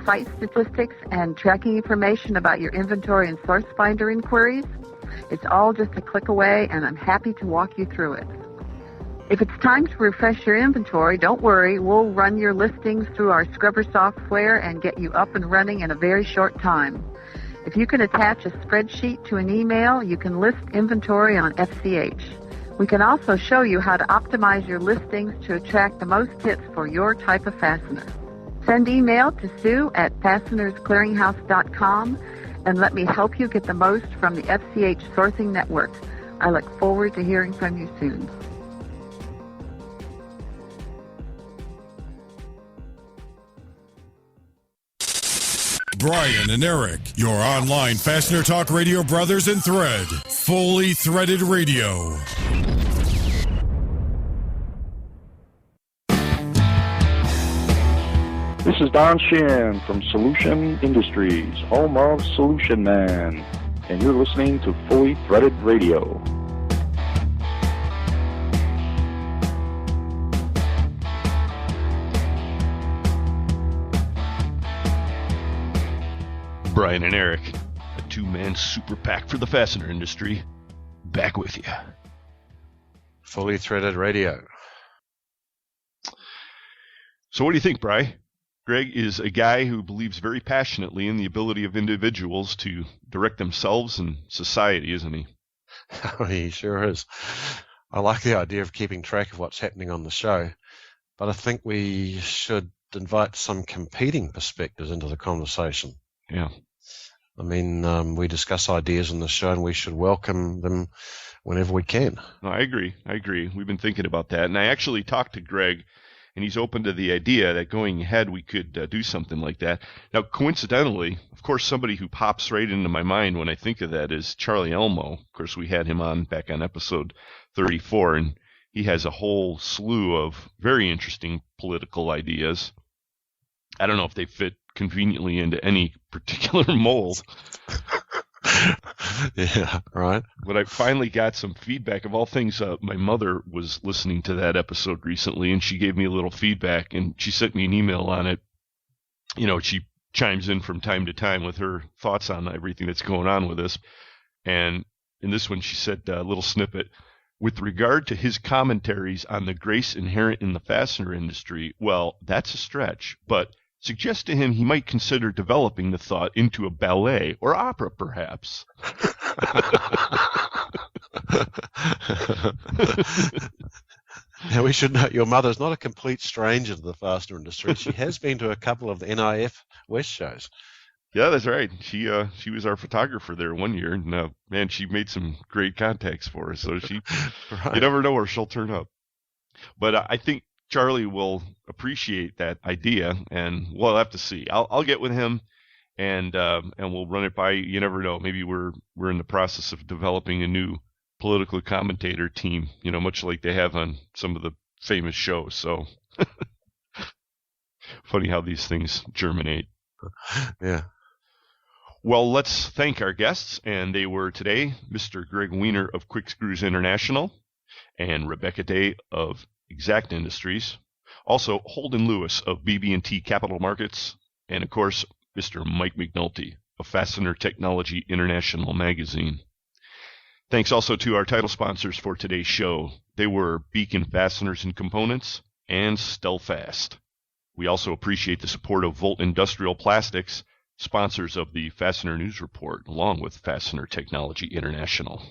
site statistics, and tracking information about your inventory and source finder inquiries? It's all just a click away, and I'm happy to walk you through it. If it's time to refresh your inventory, don't worry. We'll run your listings through our scrubber software and get you up and running in a very short time. If you can attach a spreadsheet to an email, you can list inventory on FCH. We can also show you how to optimize your listings to attract the most hits for your type of fastener. Send email to Sue at fastenersclearinghouse.com and let me help you get the most from the FCH sourcing network. I look forward to hearing from you soon. Brian and Eric, your online Fastener Talk Radio brothers in thread. Fully Threaded Radio. This is Don Shin from Solution Industries, home of Solution Man, and you're listening to Fully Threaded Radio. Brian and Eric, a two-man super PAC for the fastener industry, back with you. Fully Threaded Radio. So what do you think, Bri? Greg is a guy who believes very passionately in the ability of individuals to direct themselves and society, isn't he? Oh, he sure is. I like the idea of keeping track of what's happening on the show, but I think we should invite some competing perspectives into the conversation. Yeah. I mean, we discuss ideas on the show, and we should welcome them whenever we can. No, I agree. We've been thinking about that, and I actually talked to Greg, and he's open to the idea that going ahead we could do something like that. Now, coincidentally, of course, somebody who pops right into my mind when I think of that is Charlie Elmo. Of course, we had him on back on episode 34, and he has a whole slew of very interesting political ideas. I don't know if they fit conveniently into any particular mold. Yeah, right. But I finally got some feedback. Of all things, my mother was listening to that episode recently, and she gave me a little feedback, and she sent me an email on it. You know, she chimes in from time to time with her thoughts on everything that's going on with us. And in this one, she said a little snippet. With regard to his commentaries on the grace inherent in the fastener industry, well, that's a stretch, but suggest to him he might consider developing the thought into a ballet or opera, perhaps. Now, we should note your mother's not a complete stranger to the fastener industry. She has been to a couple of the NIF West shows. Yeah, that's right. She was our photographer there one year, and man, she made some great contacts for us. So she, right. You never know where she'll turn up. But I think Charlie will appreciate that idea, and we'll have to see. I'll get with him, and we'll run it by. You never know. Maybe we're in the process of developing a new political commentator team. You know, much like they have on some of the famous shows. So funny how these things germinate. Yeah. Well, let's thank our guests, and they were today Mr. Greg Weiner of Quick Screws International and Rebecca Day of Exact Industries, also Holden Lewis of BB&T Capital Markets, and of course, Mr. Mike McNulty of Fastener Technology International Magazine. Thanks also to our title sponsors for today's show. They were Beacon Fasteners and Components and Stelfast. We also appreciate the support of Volt Industrial Plastics, sponsors of the Fastener News Report, along with Fastener Technology International.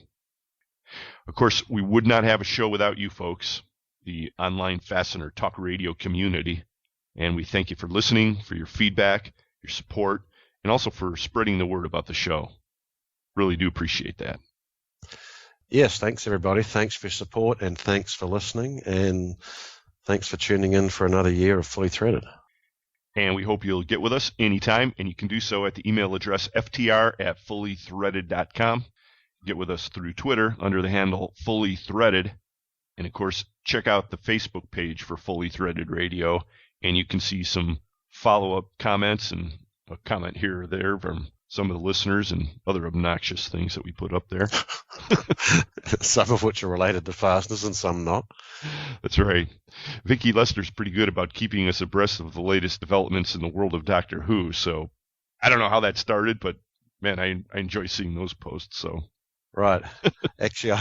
Of course, we would not have a show without you folks, the online Fastener Talk Radio community, and we thank you for listening, for your feedback, your support, and also for spreading the word about the show. Really do appreciate that. Yes, thanks everybody. Thanks for your support, and thanks for listening, and thanks for tuning in for another year of Fully Threaded. And we hope you'll get with us anytime, and you can do so at the email address ftr@fullythreaded.com. Get with us through Twitter under the handle Fully Threaded. And, of course, check out the Facebook page for Fully Threaded Radio, and you can see some follow-up comments and a comment here or there from some of the listeners and other obnoxious things that we put up there. Some of which are related to fasteners and some not. That's right. Vicki Lester's pretty good about keeping us abreast of the latest developments in the world of Doctor Who, so I don't know how that started, but, man, I enjoy seeing those posts, so... Right. Actually,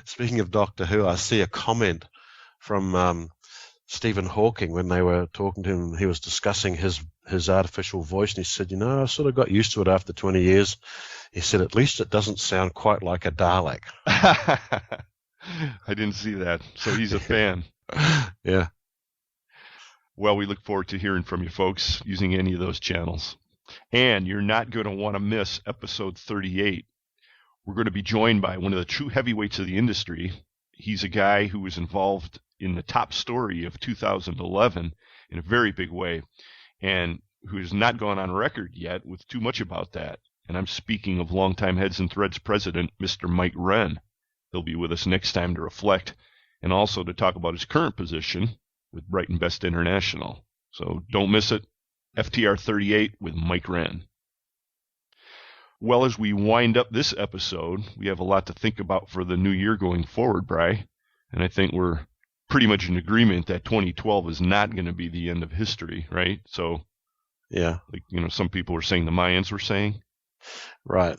speaking of Doctor Who, I see a comment from Stephen Hawking when they were talking to him. He was discussing his artificial voice, and he said, I sort of got used to it after 20 years. He said, at least it doesn't sound quite like a Dalek. I didn't see that. So he's a fan. Yeah. Well, we look forward to hearing from you folks using any of those channels. And you're not going to want to miss episode 38. We're going to be joined by one of the true heavyweights of the industry. He's a guy who was involved in the top story of 2011 in a very big way, and who has not gone on record yet with too much about that. And I'm speaking of longtime Heads and Threads president, Mr. Mike Wren. He'll be with us next time to reflect and also to talk about his current position with Brighton Best International. So don't miss it. FTR 38 with Mike Wren. Well, as we wind up this episode, we have a lot to think about for the new year going forward, Bri. And I think we're pretty much in agreement that 2012 is not going to be the end of history, right? So, yeah, like, you know, some people were saying the Mayans were saying. Right.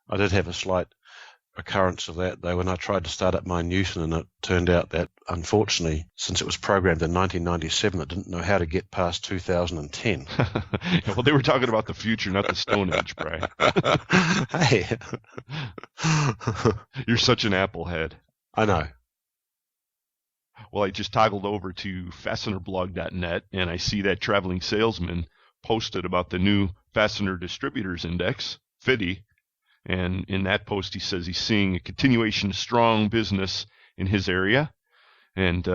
I did have a slight occurrence of that, though, when I tried to start up my Newton, and it turned out that, unfortunately, since it was programmed in 1997, it didn't know how to get past 2010. Well, they were talking about the future, not the Stone Age, Bri. Hey. You're such an Applehead. I know. Well, I just toggled over to fastenerblog.net, and I see that Traveling Salesman posted about the new Fastener Distributors Index, FIDI. And in that post, he says he's seeing a continuation of strong business in his area. And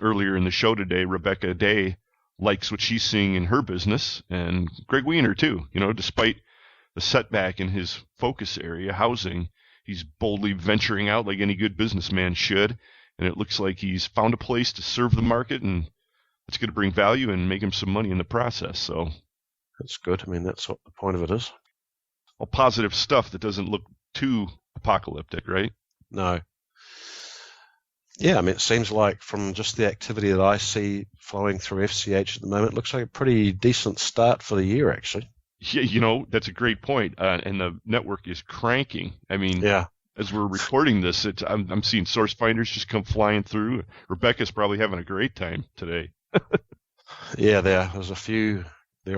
earlier in the show today, Rebecca Day likes what she's seeing in her business, and Greg Wiener too. You know, despite the setback in his focus area, housing, he's boldly venturing out like any good businessman should. And it looks like he's found a place to serve the market, and it's going to bring value and make him some money in the process. So that's good. I mean, that's what the point of it is. All positive stuff that doesn't look too apocalyptic, right? No. Yeah, I mean, it seems like from just the activity that I see flowing through FCH at the moment, it looks like a pretty decent start for the year, actually. Yeah, you know, that's a great point. And the network is cranking. I mean, yeah. As we're recording this, I'm seeing source finders just come flying through. Rebecca's probably having a great time today. Yeah, there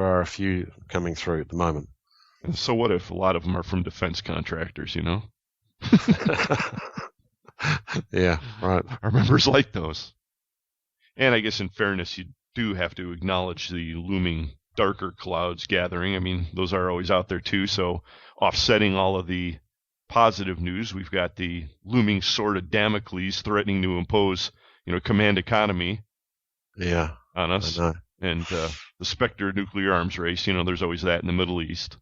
are a few coming through at the moment. And so what if a lot of them are from defense contractors, you know? Yeah, right. Our members like those. And I guess in fairness, you do have to acknowledge the looming darker clouds gathering. I mean, those are always out there too. So offsetting all of the positive news, we've got the looming sword of Damocles threatening to impose, you know, command economy on us. And the specter nuclear arms race, you know, there's always that in the Middle East.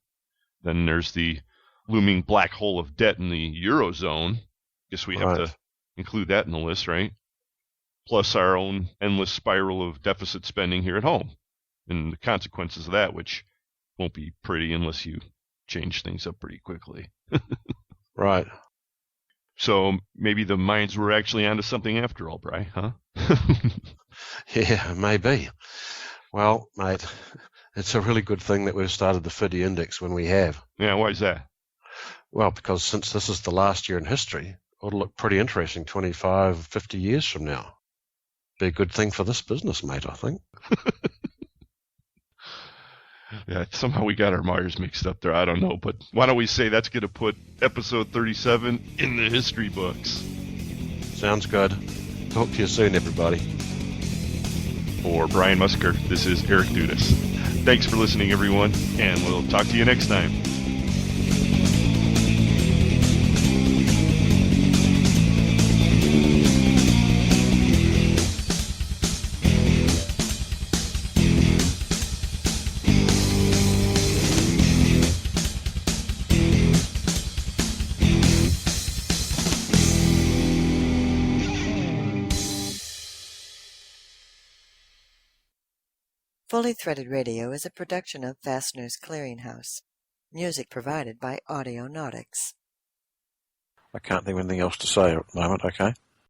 Then there's the looming black hole of debt in the Eurozone. Guess we have to include that in the list, right? Plus our own endless spiral of deficit spending here at home. And the consequences of that, which won't be pretty unless you change things up pretty quickly. Right. So maybe the Mayans were actually onto something after all, Bri, huh? Yeah, maybe. Well, mate, it's a really good thing that we've started the FIDI index when we have. Yeah, why is that? Well, because since this is the last year in history, it'll look pretty interesting 25, 50 years from now. Be a good thing for this business, mate, I think. Yeah, somehow we got our Myers mixed up there. I don't know, but why don't we say that's going to put episode 37 in the history books? Sounds good. Talk to you soon, everybody. For Brian Musker, this is Eric Dudas. Thanks for listening, everyone, and we'll talk to you next time. Fully Threaded Radio is a production of Fasteners Clearinghouse. Music provided by Audionautics. I can't think of anything else to say at the moment, okay?